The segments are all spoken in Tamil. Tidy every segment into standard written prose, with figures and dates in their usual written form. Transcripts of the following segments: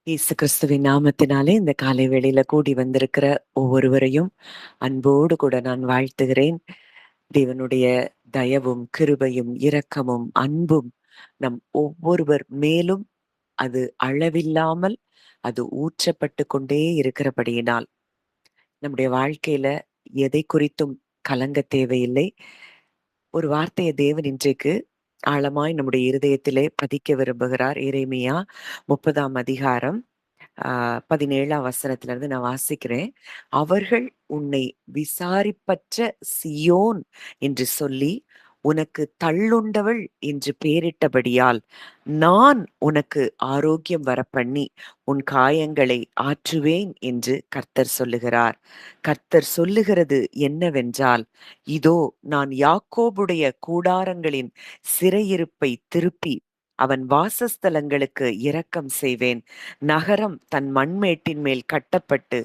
இயேசு கிறிஸ்துவின் நாமத்தினாலே இந்த காலை வேளையில கூடி வந்திருக்கிற ஒவ்வொருவரையும் அன்போடு கூட நான் வாழ்த்துகிறேன். தேவனுடைய தயவும் கிருபையும் இரக்கமும் அன்பும் நம் ஒவ்வொருவர் மேலும் அது அளவில்லாமல் அது ஊற்றப்பட்டு கொண்டே இருக்கிறபடியினால் நம்முடைய வாழ்க்கையில எதை குறித்தும் கலங்க தேவையில்லை. ஒரு வார்த்தையை தேவன் இன்றைக்கு ஆழமாய் நம்முடைய இருதயத்திலே பதிக்க விரும்புகிறார். எரேமியா 30ஆம் அதிகாரம் 17ஆம் வசனத்துல இருந்து நான் வாசிக்கிறேன். அவர்கள் உன்னை விசாரிப்பற்ற சியோன் என்று சொல்லி உனக்கு தள்ளுண்டவள் என்று பெயரிட்டபடியால் நான் உனக்கு ஆரோக்கியம் வரப்பண்ணி உன் காயங்களை ஆற்றுவேன் என்று கர்த்தர் சொல்லுகிறார். கர்த்தர் சொல்லுகிறது என்னவென்றால், இதோ நான் யாக்கோபுடைய கூடாரங்களின் சிறையிருப்பை திருப்பி அவன் வாசஸ்தலங்களுக்கு இரக்கம் செய்வேன். நகரம் தன் மண்மேட்டின் மேல் கட்டப்பட்டு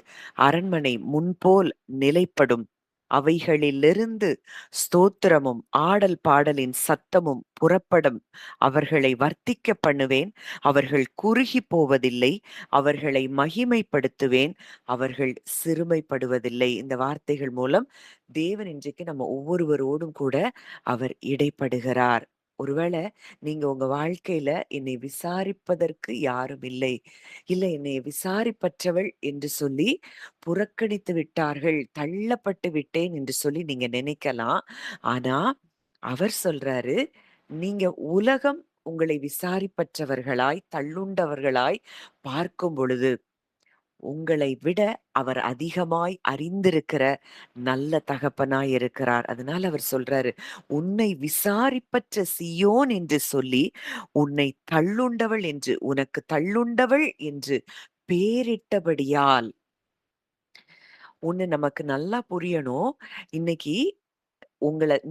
அரண்மனை முன்போல் நிலைப்படும். அவைகளிலிருந்து ஸ்தோத்திரமும் ஆடல் பாடலின் சத்தமும் புறப்படும். அவர்களை வர்த்திக்க பண்ணுவேன். அவர்கள் குறுகி போவதில்லை. அவர்களை மகிமைப்படுத்துவேன். அவர்கள் சிறுமைப்படுவதில்லை. இந்த வார்த்தைகள் மூலம் தேவன் இன்றைக்கு நம்ம ஒவ்வொருவரோடும் கூட அவர் இடைப்படுகிறார். ஒருவேளை நீங்க உங்க வாழ்க்கையில என்னை விசாரிப்பதற்கு யாரும் இல்லை, இல்ல என்னை விசாரிப்பற்றவள் என்று சொல்லி புறக்கணித்து விட்டார்கள், தள்ளப்பட்டு விட்டேன் என்று சொல்லி நீங்க நினைக்கலாம். ஆனா அவர் சொல்றாரு, நீங்க உலகம் உங்களை விசாரிப்பற்றவர்களாய் தள்ளுண்டவர்களாய் பார்க்கும் பொழுது உங்களை விட அவர் அதிகமாய் அறிந்திருக்கிற நல்ல தகப்பனாய் இருக்கிறார். அதனால அவர் சொல்றாரு, உன்னை விசாரிப்பற்ற சியோன் என்று சொல்லி உன்னை தள்ளுண்டவள் என்று உனக்கு தள்ளுண்டவள் என்று பேரிட்டபடியால் ஒண்ணு நமக்கு நல்லா புரியணும். இன்னைக்கு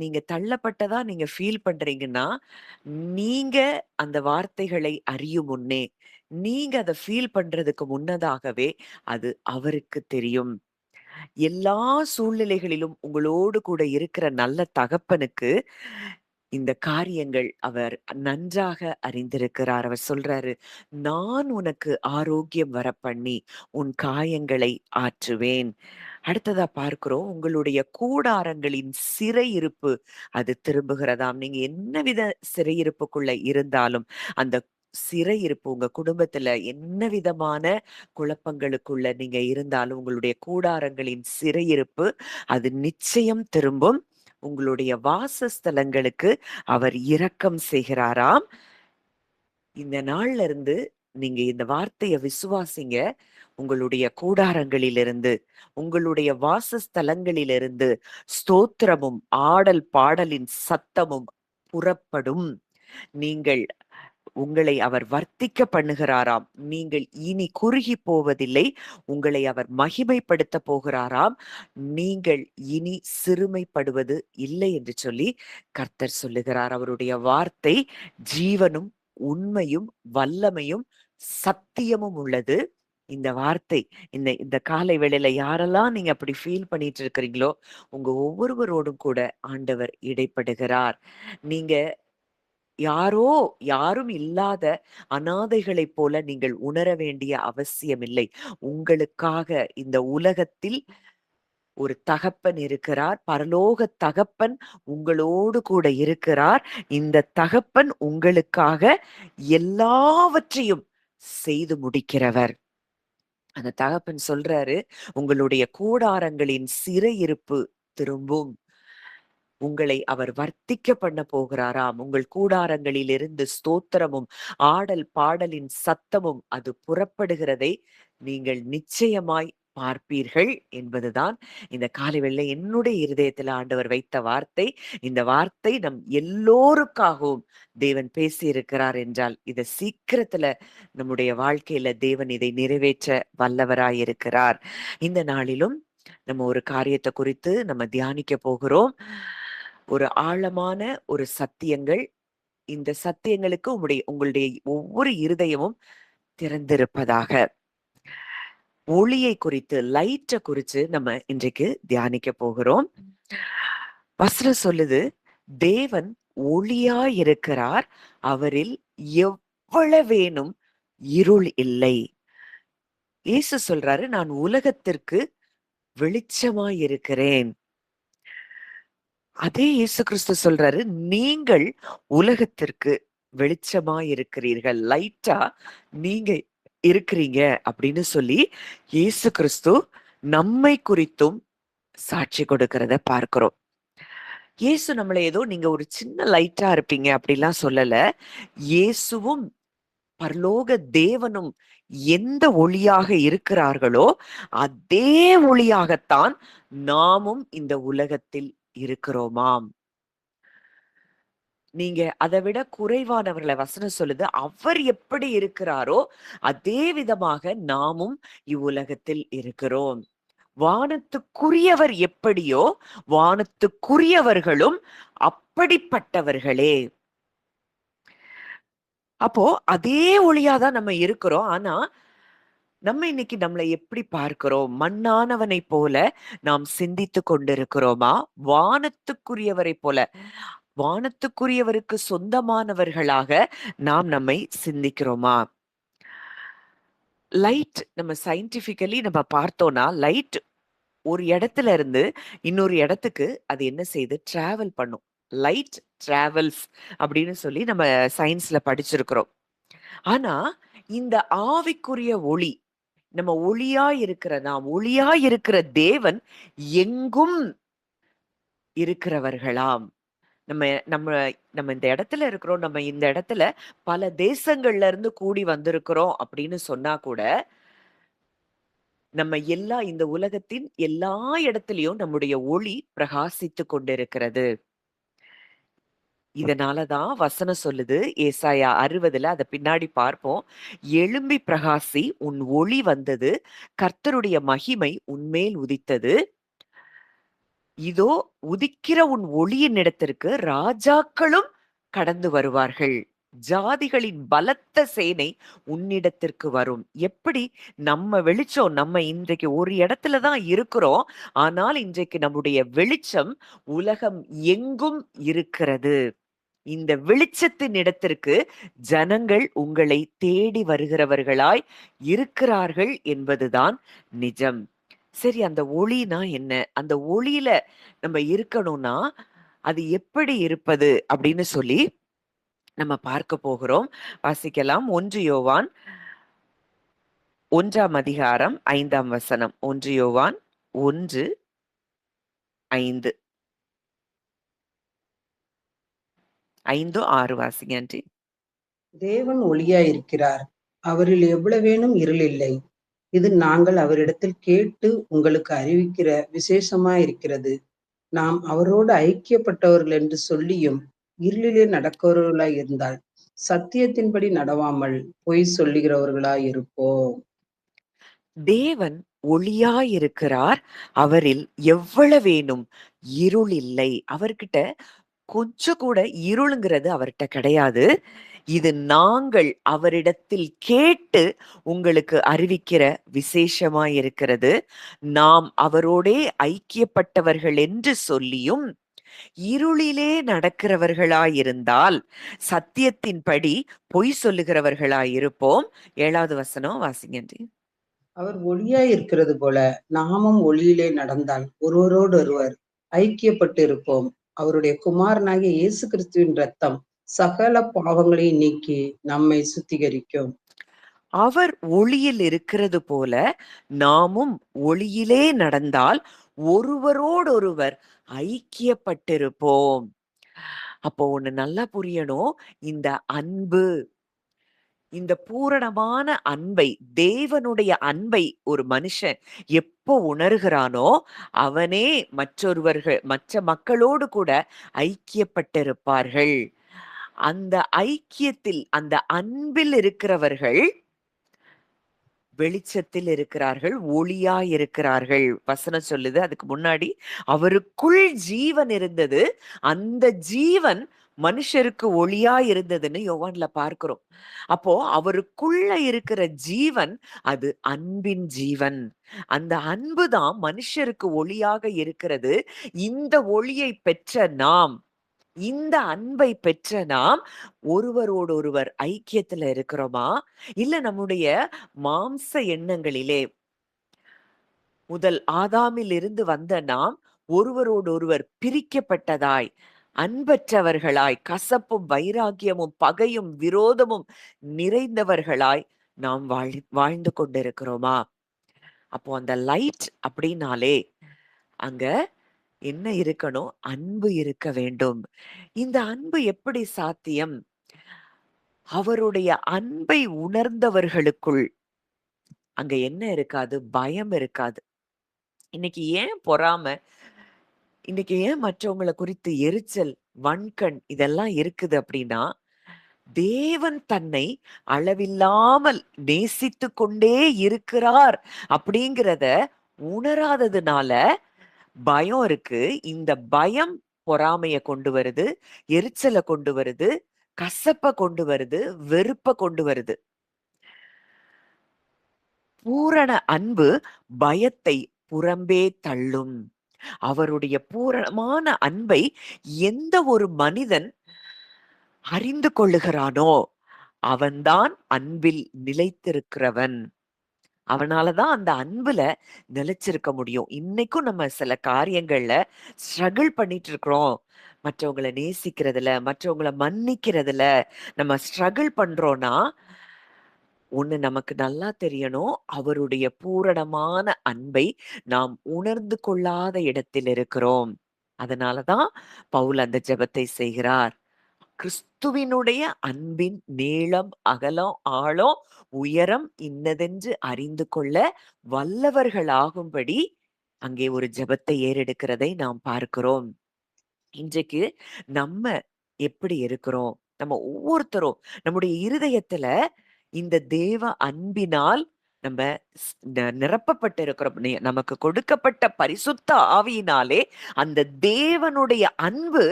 நீங்க தள்ளப்பட்டதா நீங்க ஃபீல் பண்றீங்கன்னா, நீங்க அந்த வார்த்தைகளை அறியும் முன்னே, நீங்க அத ஃபீல் பண்றதுக்கு முன்னதாகவே அது அவருக்கு தெரியும். எல்லா சூழ்நிலைகளிலும் உங்களோடு கூட இருக்கிற நல்ல தகப்பனுக்கு இந்த காரியங்கள் அவர் நன்றாக அறிந்திருக்கிறார். அவர் சொல்றாரு, நான் உனக்கு ஆரோக்கியம் வரப்பண்ணி உன் காயங்களை ஆற்றுவேன். அடுத்ததா பார்க்கிறோம், உங்களுடைய கூடாரங்களின் சிறையிருப்பு அது திரும்புகிறதாம். நீங்க என்னவித சிறையிருப்புக்குள்ள இருந்தாலும் அந்த சிறையிருப்பு உங்க குடும்பத்துல என்ன விதமான குழப்பங்களுக்குள்ள நீங்க இருந்தாலும் உங்களுடைய கூடாரங்களின் சிறையிருப்பு அது நிச்சயம் திரும்பும். உங்களுடைய வாசஸ்தலங்களுக்கு அவர் இரக்கம் செய்கிறாராம். இந்த நாள்ல இருந்து நீங்க இந்த வார்த்தைய விசுவாசிங்க. உங்களுடைய கூடாரங்களிலிருந்து, உங்களுடைய வாசஸ்தலங்களிலிருந்து ஸ்தோத்திரமும் ஆடல் பாடலின் சத்தமும் புறப்படும். நீங்கள் உங்களை அவர் வர்த்திக்க பண்ணுகிறாராம். நீங்கள் இனி குறுகி போவதில்லை. உங்களை அவர் மகிமைப்படுத்த போகிறாராம். நீங்கள் இனி சிறுமைப்படுவது இல்லை என்று சொல்லி கர்த்தர் சொல்லுகிறார். அவருடைய வார்த்தை ஜீவனும் உண்மையும் வல்லமையும் சத்தியமும் உள்ளது. இந்த வார்த்தை இந்த இந்த காலை வேளையில யாரெல்லாம் நீங்க அப்படி ஃபீல் பண்ணிட்டு இருக்கிறீங்களோ உங்க ஒவ்வொருவரோடும் கூட ஆண்டவர் இடைப்படுகிறார். நீங்க யாரோ யாரும் இல்லாத அனாதைகளைப் போல நீங்கள் உணர வேண்டிய அவசியமில்லை. உங்களுக்காக இந்த உலகத்தில் ஒரு தகப்பன் இருக்கிறார். பரலோக தகப்பன் உங்களோடு கூட இருக்கிறார். இந்த தகப்பன் உங்களுக்காக எல்லாவற்றையும் செய்து முடிக்கிறவர். அந்த தகப்பன் சொல்றாரு, உங்களுடைய கூடாரங்களின் சிறையிருப்பு திரும்பும். உங்களை அவர் வர்த்திக்க பண்ண போகிறாராம். உங்கள் கூடாரங்களிலிருந்து ஸ்தோத்திரமும் ஆடல் பாடலின் சத்தமும் அது புறப்படுகிறதை நீங்கள் நிச்சயமாய் பார்ப்பீர்கள் என்பதுதான் இந்த காலை வேளையில என்னுடைய இருதயத்தில் ஆண்டவர் வைத்த வார்த்தை. இந்த வார்த்தை நம் எல்லோருக்காகவும் தேவன் பேசியிருக்கிறார் என்றால் இத சீக்கிரத்துல நம்முடைய வாழ்க்கையில தேவன் இதை நிறைவேற்ற வல்லவராயிருக்கிறார். இந்த நாளிலும் நம்ம ஒரு காரியத்தை குறித்து நம்ம தியானிக்க போகிறோம். ஒரு ஆழமான ஒரு சத்தியங்கள். இந்த சத்தியங்களுக்கு உங்களுடைய ஒவ்வொரு இருதயமும் திறந்திருப்பதாக. ஒளியை குறித்து, லைட்ட குறித்து நம்ம இன்றைக்கு தியானிக்க போகிறோம். வசனம் சொல்லுது, தேவன் ஒளியாயிருக்கிறார், அவரில் எவ்வளவேனும் இருள் இல்லை. இயேசு சொல்றாரு, நான் உலகத்திற்கு வெளிச்சமாய் இருக்கிறேன். அதே இயேசு கிறிஸ்து சொல்றாரு, நீங்கள் உலகத்திற்கு வெளிச்சமாய் இருக்கிறீர்கள். லைட்டா நீங்க இருக்கிறீங்க அப்படின்னு சொல்லி இயேசு கிறிஸ்து நம்மை குறித்தும் சாட்சி கொடுக்கிறத பார்க்கிறோம். இயேசு நம்மள ஏதோ நீங்க ஒரு சின்ன லைட்டா இருப்பீங்க அப்படிலாம் சொல்லல. இயேசுவும் பரலோக தேவனும் எந்த ஒளியாக இருக்கிறார்களோ அதே ஒளியாகத்தான் நாமும் இந்த உலகத்தில் இருக்கிறோமாம். நீங்க அதை விட குறைவானவர்களை வசனம் சொல்லுது, அவர் எப்படி இருக்கிறாரோ அதே விதமாக நாமும் இவ்வுலகத்தில் இருக்கிறோம். வானத்துக்குரியவர் எப்படியோ வானத்துக்குரியவர்களும் அப்படிப்பட்டவர்களே. அப்போ அதே ஒளியாதான் நம்ம இருக்கிறோம். ஆனா நம்ம இன்னைக்கு நம்மளை எப்படி பார்க்கிறோம்? மண்ணானவனை போல நாம் சிந்தித்து கொண்டிருக்கிறோமா? வானத்துக்குரியவரை போல, வானத்துக்குரியவருக்கு சொந்தமானவர்களாக நாம் நம்மை சிந்திக்கிறோமா? லைட் நம்ம சயின்டிபிக்கலி நம்ம பார்த்தோம்னா, லைட் ஒரு இடத்துல இருந்து இன்னொரு இடத்துக்கு அது என்ன செய்யுது? டிராவல் பண்ணும். லைட் டிராவல்ஸ் அப்படின்னு சொல்லி நம்ம சயின்ஸ்ல படிச்சிருக்கிறோம். ஆனா இந்த ஆவிக்குரிய ஒளி, நம்ம ஒளியா இருக்கிற நாம் ஒளியா இருக்கிற தேவன் எங்கும் இருக்கிறவர்களாம். நம்ம நம்ம நம்ம இந்த இடத்துல இருக்கிறோம். நம்ம இந்த இடத்துல பல தேசங்கள்ல இருந்து கூடி வந்திருக்கிறோம் அப்படின்னு சொன்னா கூட, நம்ம இந்த உலகத்தின் எல்லா இடத்திலயும் நம்முடைய ஒளி பிரகாசித்துக் கொண்டிருக்கிறது. இதனாலதான் வசனம் சொல்லுது, ஏசாயா 60ல அத பின்னாடி பார்ப்போம். எழும்பி பிரகாசி, உன் ஒளி வந்தது, கர்த்தருடைய மகிமை உன்மேல் உதித்தது. இதோ உதிக்கிற உன் ஒளியின் இடத்திற்கு ராஜாக்களும் கடந்து வருவார்கள். ஜாதிகளின் பலத்த சேனை உன்னிடத்திற்கு வரும். எப்படி நம்ம வெளிச்சம், நம்ம இன்றைக்கு ஒரு இடத்துல தான் இருக்கிறோம். ஆனால் இன்றைக்கு நம்முடைய வெளிச்சம் உலகம் எங்கும் இருக்கிறது. இந்த வெளிச்சத்தின் இடத்திற்கு ஜனங்கள் உங்களை தேடி வருகிறவர்களாய் இருக்கிறார்கள் என்பதுதான் நிஜம். சரி, அந்த ஒளினா என்ன? அந்த ஒளியில நம்ம இருக்கணும்னா, அது எப்படி இருப்பது அப்படின்னு சொல்லி நம்ம பார்க்க போகிறோம். வாசிக்கலாம். 1 யோவான் 1ஆம் அதிகாரம் 5ஆம் வசனம். 1 யோவான் 1:5. 5, 6 வாசிங்க ஆண்டி. தேவன் ஒளியாயிருக்கிறார், அவரில் எவ்வளவேனும் இருள் இல்லை. இது நாங்கள் அவரிடத்தில் கேட்டு உங்களுக்கு அறிவிக்கிற விசேஷமாயிருக்கிறது. நாம் அவரோடு ஐக்கியப்பட்டவர்கள் என்று சொல்லியும் இருளிலே நடக்கிறவர்களாய் இருந்தால் சத்தியத்தின்படி நடவாமல் பொய் சொல்லுகிறவர்களாய் இருப்போம். தேவன் ஒளியாயிருக்கிறார், அவரில் எவ்வளவேனும் இருள் இல்லை. அவர்கிட்ட கொஞ்சம் கூட இருளுங்கிறது அவர்கிட்ட கிடையாது. இது நாங்கள் அவரிடத்தில் கேட்டு உங்களுக்கு அறிவிக்கிற விசேஷமாயிருக்கிறது. நாம் அவரோடே ஐக்கியப்பட்டவர்கள் என்று சொல்லியும் இருளிலே நடக்கிறவர்களாயிருந்தால் சத்தியத்தின்படி பொய் சொல்லுகிறவர்களாயிருப்போம். 7வது வசனம் வாசிங்க. அவர் ஒளியாய் இருக்கிறது போல நாமும் ஒளியிலே நடந்தால் ஒருவரோடொருவர் ஐக்கியப்பட்டு இருப்போம். அவருடைய குமாரனாகிய இயேசு கிறிஸ்துவின் இரத்தம் சகல பாவங்களையும் நீக்கி நம்மை சுத்திகரிக்கும். அவர் ஒளியில் இருக்கிறது போல நாமும் ஒளியிலே நடந்தால் ஒருவரோடொருவர் ஐக்கியப்பட்டிருப்போம். அப்போ ஒண்ணு நல்லா புரியணும். இந்த அன்பு, இந்த பூரணமான அன்பை, தேவனுடைய அன்பை ஒரு மனுஷன் எப்போ உணர்கிறானோ அவனே மற்ற மக்களோடு கூட ஐக்கியப்பட்டிருப்பார்கள். அந்த ஐக்கியத்தில், அந்த அன்பில் இருக்கிறவர்கள் வெளிச்சத்தில் இருக்கிறார்கள், ஒளியாய் இருக்கிறார்கள். வசனம் சொல்லுது அதுக்கு முன்னாடி, அவருக்குள் ஜீவன் இருந்தது, அந்த ஜீவன் மனுஷருக்கு ஒளியாய் இருந்ததுன்னு யோவான்ல பார்க்கிறோம். அப்போ அவருக்குள்ள இருக்கிற ஜீவன் அது அன்பின் ஜீவன். அந்த அன்பு தான் மனுஷருக்கு ஒளியாக இருக்கிறது. இந்த ஒளியை பெற்ற நாம் இந்த அன்பை பெற்ற நாம் ஒருவரோடு ஒருவர் ஐக்கியத்துல இருக்கிறோமா? இல்ல நம்முடைய மாம்ச எண்ணங்களிலே முதல் ஆதாமில் இருந்து வந்த நாம் ஒருவரோடு ஒருவர் பிரிக்கப்பட்டதாய், அன்பற்றவர்களாய், கசப்பும் வைராக்கியமும் பகையும் விரோதமும் நிறைந்தவர்களாய் நாம் வாழ்ந்து கொண்டிருக்கிறோமா? அப்போ அந்த லைட் அப்படின்னாலே அங்க என்ன இருக்கணும்? அன்பு இருக்க வேண்டும். இந்த அன்பு எப்படி சாத்தியம்? அவருடைய அன்பை உணர்ந்தவர்களுக்குள் அங்க என்ன இருக்காது? பயம் இருக்காது. இன்னைக்கு ஏன் பொறாமை? இன்னைக்கு ஏன் மற்றவங்கள குறித்து எரிச்சல், வன்கண் இதெல்லாம் இருக்குது அப்படின்னா, தேவன் தன்னை அளவில்லாமல் நேசித்துக் கொண்டே இருக்கிறார் அப்படிங்கிறத உணராததுனால பயம் இருக்கு. இந்த பயம் பொறாமைய கொண்டு வருது, எரிச்சல கொண்டு வருது, கசப்ப கொண்டு வருது, வெறுப்ப கொண்டு வருது. பூரண அன்பு பயத்தை புறம்பே தள்ளும். அவருடைய பூரணமான அன்பை எந்த ஒரு மனிதன் அறிந்து கொள்ளுகிறானோ, அவன்தான் அன்பில் நிலைத்திருக்கிறவன். அவனாலதான் அந்த அன்புல நிலைச்சிருக்க முடியும். இன்னைக்கும் நம்ம சில காரியங்கள்ல ஸ்ட்ரகிள் பண்ணிட்டு இருக்கிறோம். மற்றவங்கள நேசிக்கிறதுல, மற்றவங்கள மன்னிக்கிறதுல நம்ம ஸ்ட்ரகிள் பண்றோம்னா, ஒண்ணு நமக்கு நல்லா தெரியணும். அவருடைய பூரணமான அன்பை நாம் உணர்ந்து கொள்ளாத இடத்தில் இருக்கிறோம். அதனாலதான் பவுல் அந்த ஜெபத்தை செய்கிறார். கிறிஸ்துவினுடைய அன்பின் நீளம், அகலம், ஆழம், உயரம் இன்னதென்று அறிந்து கொள்ள வல்லவர்களாகும்படி அங்கே ஒரு ஜெபத்தை ஏறெடுக்கிறதை நாம் பார்க்கிறோம். இன்றைக்கு நம்ம எப்படி இருக்கிறோம்? நம்ம ஒவ்வொருத்தரும் நம்முடைய இருதயத்துல இந்த தேவ அன்பினால் நம்ம நிரப்பப்பட்டு இருக்கிறோம். நமக்கு கொடுக்கப்பட்ட பரிசுத்த ஆவியினாலே அந்த தேவனுடைய அன்பு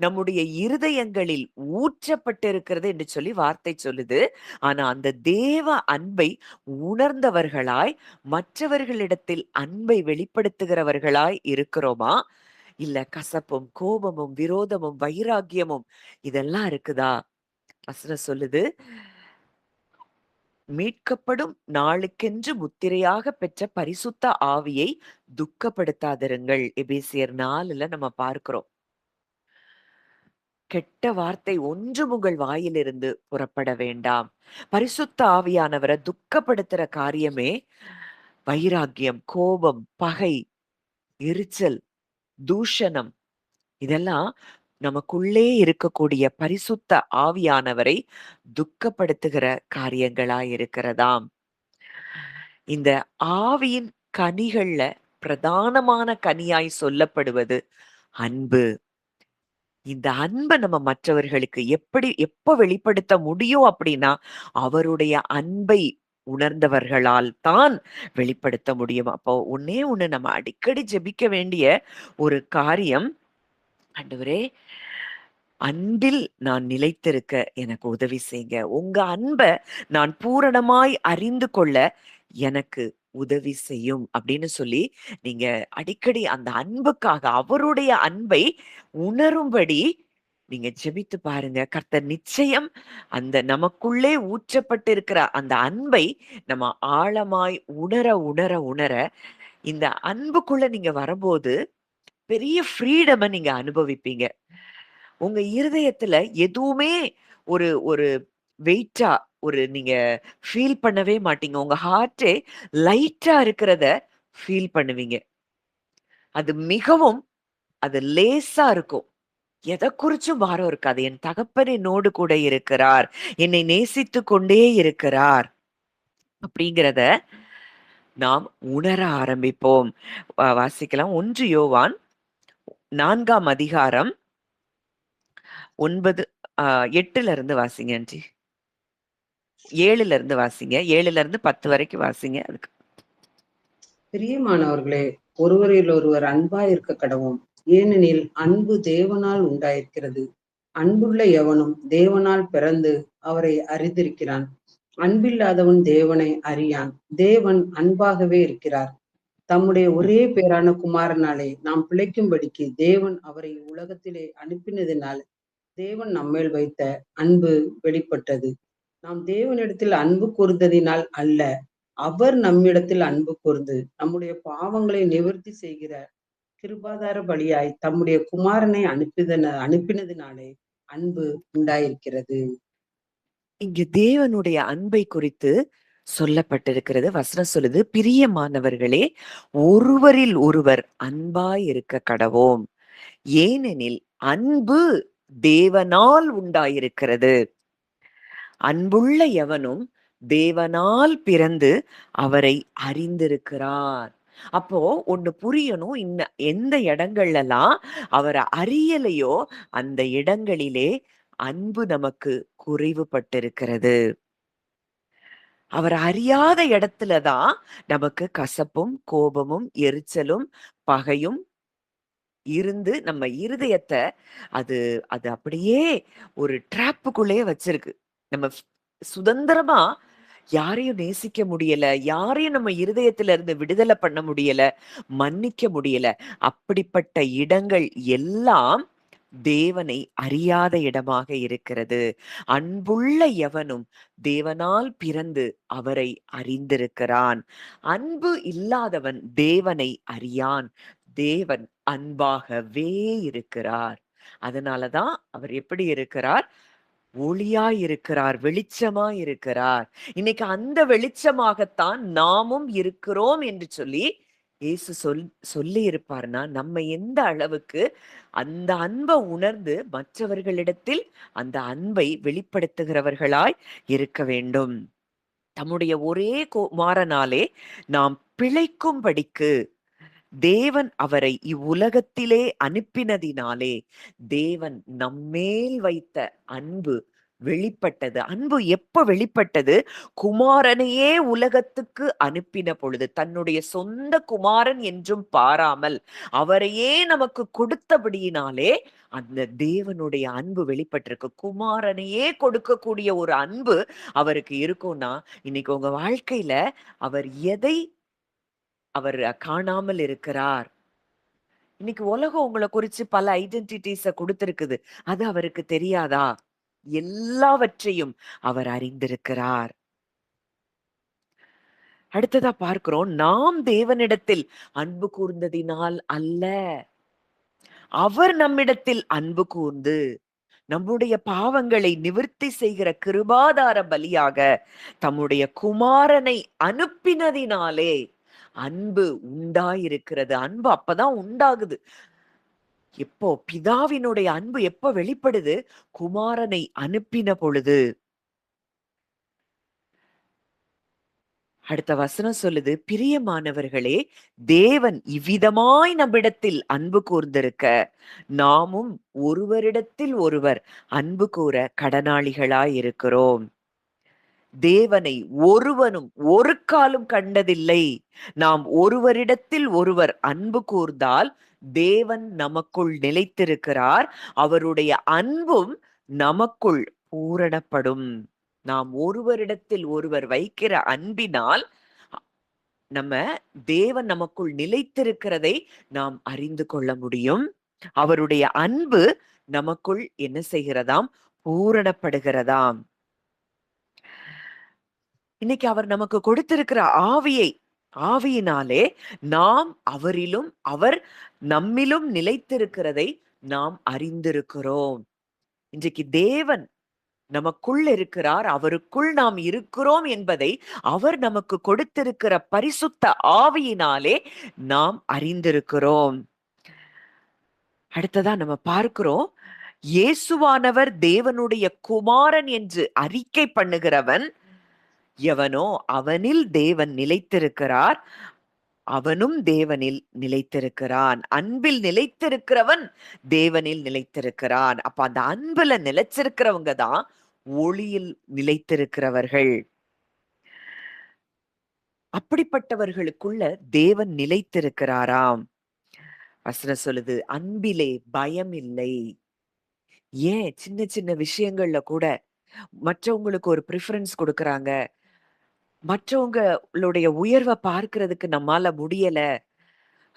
நம்முடைய இருதயங்களில் ஊற்றப்பட்டிருக்கிறது என்று சொல்லி வார்த்தை சொல்லுது. ஆனா அந்த தேவ அன்பை உணர்ந்தவர்களாய் மற்றவர்களிடத்தில் அன்பை வெளிப்படுத்துகிறவர்களாய் இருக்கிறோமா? இல்ல கசப்பும், கோபமும், விரோதமும், வைராக்கியமும் இதெல்லாம் இருக்குதா? வசனம் சொல்லுது, மீட்கப்படும் நாளுக்கென்று முத்திரையாக பெற்ற பரிசுத்த ஆவியை துக்கப்படுத்தாதிருங்கள். எபேசியர் 4ல நம்ம பார்க்கிறோம். கெட்ட வார்த்தை ஒன்றும் உங்கள் வாயிலிருந்து புறப்பட வேண்டாம். பரிசுத்த ஆவியானவரை துக்கப்படுத்துற காரியமே வைராக்கியம், கோபம், பகை, எரிச்சல், தூஷணம் இதெல்லாம் நமக்குள்ளே இருக்கக்கூடிய பரிசுத்த ஆவியானவரை துக்கப்படுத்துகிற காரியங்களா இருக்கிறதாம். இந்த ஆவியின் கனிகள்ல பிரதானமான கனியாய் சொல்லப்படுவது அன்பு. இந்த அன்பை நம்ம மற்றவர்களுக்கு எப்ப வெளிப்படுத்த முடியும் அப்படின்னா, அவருடைய அன்பை உணர்ந்தவர்களால் தான் வெளிப்படுத்த முடியும். அப்போ ஒண்ணே ஒண்ணு நம்ம அடிக்கடி ஜெபிக்க வேண்டிய ஒரு காரியம், ஆண்டவரே அன்பில் நான் நிலைத்திருக்க எனக்கு உதவி செய்யுங்க. உங்க அன்ப நான் பூரணமாய் அறிந்து கொள்ள எனக்கு உதவி செய்யும் அப்படின்னு சொல்லி நீங்க அடிக்கடி அந்த அன்புக்காக அவருடைய அன்பை உணரும்படி நீங்க ஜெபித்து பாருங்க. கர்த்தர் நிச்சயம் அந்த நமக்குள்ளே ஊற்றப்பட்டிருக்கிற அந்த அன்பை நம்ம ஆழமாய் உணர உணர உணர இந்த அன்புக்குள்ள நீங்க வரும்போது பெரிய ஃப்ரீடம நீங்க அனுபவிப்பீங்க. உங்க இருதயத்துல எதுவுமே ஒரு ஒரு வெயிட்டா நீங்க ஃபீல் பண்ணவே மாட்டீங்க. உங்க ஹார்ட்டே லைட்டா இருக்கிறத ஃபீல் பண்ணுவீங்க. அது மிகவும் அது லேசா இருக்கும். எத குறிச்சும் பாரம் இருக்காது. என் தகப்பன் என்னோடு கூட இருக்கிறார். என்னை நேசித்துக் கொண்டே இருக்கிறார். அப்படிங்கிறத நாம் உணர ஆரம்பிப்போம். வாசிக்கலாம். 1 யோவான் 4ஆம் அதிகாரம் 9 8ல இருந்து வாசிங்க ஆன்ட்டி. 7ல இருந்து வாசிங்க. 7ல இருந்து 10 வரைக்கும் வாசிங்க. அதுக்கு பிரியமானவர்களே, ஒருவரில் ஒருவர் அன்பாய் இருக்க கடவோம். ஏனெனில் அன்பு தேவனால் உண்டாயிருக்கிறது. அன்புள்ள எவனும் தேவனால் பிறந்து அவரை அறிந்திருக்கிறான். அன்பில்லாதவன் தேவனை அறியான். தேவன் அன்பாகவே இருக்கிறார். தம்முடைய ஒரே பேரான குமாரனாலே நாம் பிழைக்கும்படிக்கு தேவன் அவரை உலகத்திலே அனுப்பினதினால் தேவன் நம்மேல் வைத்த அன்பு வெளிப்பட்டது. நாம் தேவனிடத்தில் அன்பு கூர்ந்ததினால் அல்ல, அவர் நம்மிடத்தில் அன்பு கூர்ந்து நம்முடைய பாவங்களை நிவர்த்தி செய்கிற கிருபாதார பலியாய் தம்முடைய குமாரனை அனுப்பினதினாலே அன்பு உண்டாயிருக்கிறது. இங்கு தேவனுடைய அன்பை குறித்து சொல்லப்பட்டிருக்கிறது. வசனம் சொல்லுது, பிரியமானவர்களே, ஒருவரில் ஒருவர் அன்பாய் இருக்க கடவோம், ஏனெனில் அன்பு தேவனால் உண்டாயிருக்கிறது. அன்புள்ள எவனும் தேவனால் பிறந்து அவரை அறிந்திருக்கிறார். அப்போ ஒண்ணு புரியணும், எந்த இடங்கள்லாம் அவரை அறியலையோ அந்த இடங்களிலே அன்பு நமக்கு குறைவுபட்டிருக்கிறது. அவர் அறியாத இடத்துலதான் நமக்கு கசப்பும் கோபமும் எரிச்சலும் பகையும் இருந்து நம்ம இருதயத்தை அது அது அப்படியே ஒரு ட்ராப்புக்குள்ளேயே வச்சிருக்கு. நம்ம சுதந்திரமா யாரையும் நேசிக்க முடியல, யாரையும் நம்ம இருதயத்துல இருந்து விடுதலை பண்ண முடியல, மன்னிக்க முடியல. அப்படிப்பட்ட இடங்கள் எல்லாம் தேவனை அறியாத இடமாக இருக்கிறது. அன்புள்ள எவனும் தேவனால் பிறந்து அவரை அறிந்திருக்கிறான். அன்பு இல்லாதவன் தேவனை அறியான். தேவன் அன்பாகவே இருக்கிறார். அதனாலதான் அவர் எப்படி இருக்கிறார்? ஒளியாய் இருக்கிறார், வெளிச்சமாய் இருக்கிறார். இன்னைக்கு அந்த வெளிச்சமாகத்தான் நாமும் இருக்கிறோம் என்று சொல்லி இயேசு சொல்லி இருப்பார்னா, நம்ம எந்த அளவுக்கு அந்த அன்பை உணர்ந்து மற்றவர்களிடத்தில் அந்த அன்பை வெளிப்படுத்துகிறவர்களாய் இருக்க வேண்டும். தம்முடைய ஒரே குமாரனாலே நாம் பிழைக்கும்படிக்கு தேவன் அவரை இவ்வுலகத்திலே அனுப்பினதினாலே தேவன் நம்மேல் வைத்த அன்பு வெளிப்பட்டது. அன்பு எப்ப வெளிப்பட்டது? குமாரனையே உலகத்துக்கு அனுப்பின பொழுது, தன்னுடைய சொந்த குமாரன் என்றும் பாராமல் அவரையே நமக்கு கொடுத்தபடியினாலே அந்த தேவனுடைய அன்பு வெளிப்பட்டிருக்கு. குமாரனையே கொடுக்கக்கூடிய ஒரு அன்பு அவருக்கு இருக்கும்னா, இன்னைக்கு உங்க வாழ்க்கையில அவர் எதை அவர் காணாமல் இருக்கிறார்? இன்னைக்கு உலகம் உங்களை குறிச்சு பல ஐடென்டிட்டிஸ கொடுத்திருக்குது. அது அவருக்கு தெரியாதா? எல்லாவற்றையும் அவர் அறிந்திருக்கிறார். அடுத்ததா பார்க்கிறோம், நாம் தேவனிடத்தில் அன்பு கூர்ந்ததினால் அல்ல, அவர் நம்மிடத்தில் அன்பு கூர்ந்து நம்முடைய பாவங்களை நிவர்த்தி செய்கிற கிருபாதார பலியாக தம்முடைய குமாரனை அனுப்பினதினாலே அன்பு உண்டாயிருக்கிறது. அன்பு அப்பதான் உண்டாகுது. எப்போ? பிதாவினுடைய அன்பு எப்ப வெளிப்படுது? குமாரனை அனுப்பின பொழுது. அடுத்த வசனம் சொல்லுது, பிரியமானவர்களே, தேவன் இவ்விதமாய் நம்மிடத்தில் அன்பு கூர்ந்திருக்க நாமும் ஒருவரிடத்தில் ஒருவர் அன்பு கூற கடனாளிகளாய் இருக்கிறோம். தேவனை ஒருவனும் ஒரு காலும் கண்டதில்லை. நாம் ஒருவரிடத்தில் ஒருவர் அன்பு கூர்ந்தால் தேவன் நமக்குள் நிலைத்திருக்கிறார், அவருடைய அன்பும் நமக்குள் பூரணப்படும். நாம் ஒருவரிடத்தில் ஒருவர் வைக்கிற அன்பினால் நம்ம தேவன் நமக்குள் நிலைத்திருக்கிறதை நாம் அறிந்து கொள்ள முடியும். அவருடைய அன்பு நமக்குள் என்ன செய்கிறதாம்? பூரணப்படுகிறதாம். இன்னைக்கு அவர் நமக்கு கொடுத்திருக்கிற ஆவியினாலே நாம் அவரிலும் அவர் நம்மிலும் நிலைத்திருக்கிறதை நாம் அறிந்திருக்கிறோம். இன்றைக்கு தேவன் நமக்குள் இருக்கிறார், அவருக்குள் நாம் இருக்கிறோம் என்பதை அவர் நமக்கு கொடுத்திருக்கிற பரிசுத்த ஆவியினாலே நாம் அறிந்திருக்கிறோம். அடுத்ததா நம்ம பார்க்கிறோம், இயேசுவானவர் தேவனுடைய குமாரன் என்று அறிக்கை பண்ணுகிறவன் எவனோ அவனில் தேவன் நிலைத்திருக்கிறார், அவனும் தேவனில் நிலைத்திருக்கிறான். அன்பில் நிலைத்திருக்கிறவன் தேவனில் நிலைத்திருக்கிறான். அப்ப அந்த அன்புல நிலைச்சிருக்கிறவங்க தான் ஒளியில் நிலைத்திருக்கிறவர்கள். அப்படிப்பட்டவர்களுக்குள்ள தேவன் நிலைத்திருக்கிறாராம். வசனம் சொல்லுது, அன்பிலே பயம் இல்லை. ஏன்? சின்ன சின்ன விஷயங்கள்ல கூட மற்றவங்களுக்கு ஒரு ப்ரிஃபரன்ஸ் கொடுக்கறாங்க, மற்றவங்களுடைய உயர்வை பார்க்கிறதுக்கு நம்மால முடியல,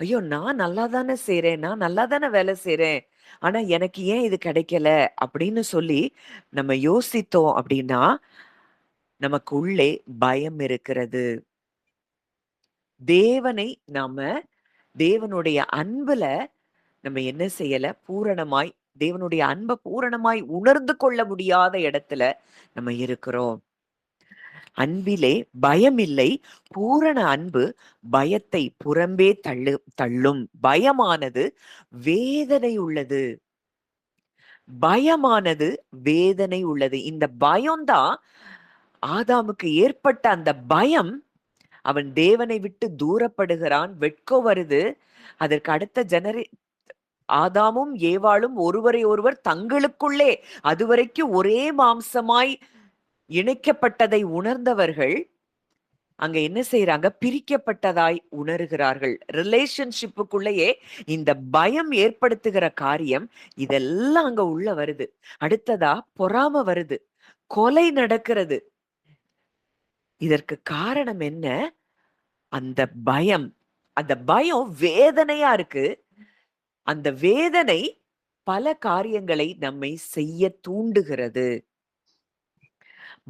ஐயோ! நான் நல்லா தானே செய்றேன். நான் நல்லா தானே வேலை செய்றேன். ஆனா எனக்கு ஏன் இது கிடைக்கல? அப்படின்னு சொல்லி நம்ம யோசித்தோம் அப்படின்னா, நமக்கு உள்ளே பயம் இருக்கிறது. தேவனை நாம தேவனுடைய அன்புல நம்ம என்ன செய்யல? பூரணமாய் தேவனுடைய அன்ப பூரணமாய் உணர்ந்து கொள்ள முடியாத இடத்துல நம்ம இருக்கிறோம். அன்பிலே பயமில்லை. பூரண அன்பு பயத்தை புறம்பே தள்ளும். பயமானது வேதனை உள்ளது. பயமானது வேதனை உள்ளது. இந்த பயம் தான் ஆதாமுக்கு ஏற்பட்ட அந்த பயம், அவன் தேவனை விட்டு தூரப்படுகிறான். வெட்கம் வருது. அதற்கு அடுத்த ஆதாமும் ஏவாளும் ஒருவரை ஒருவர் தங்களுக்குள்ளே அதுவரைக்கும் ஒரே மாம்சமாய் இணைக்கப்பட்டதை உணர்ந்தவர்கள் அங்க என்ன செய்றாங்க? பிரிக்கப்பட்டதாய் உணர்கிறார்கள். ரிலேஷன்ஷிப்புக்குள்ளேயே இந்த பயம் ஏற்படுத்துகிற காரியம் இதெல்லாம் அங்க உள்ள வருது. அடுத்ததா பொறாம வருது. கொலை நடக்கிறது. இதற்கு காரணம் என்ன? அந்த பயம். அந்த பயம் வேதனையா இருக்கு. அந்த வேதனை பல காரியங்களை நம்மை செய்ய தூண்டுகிறது.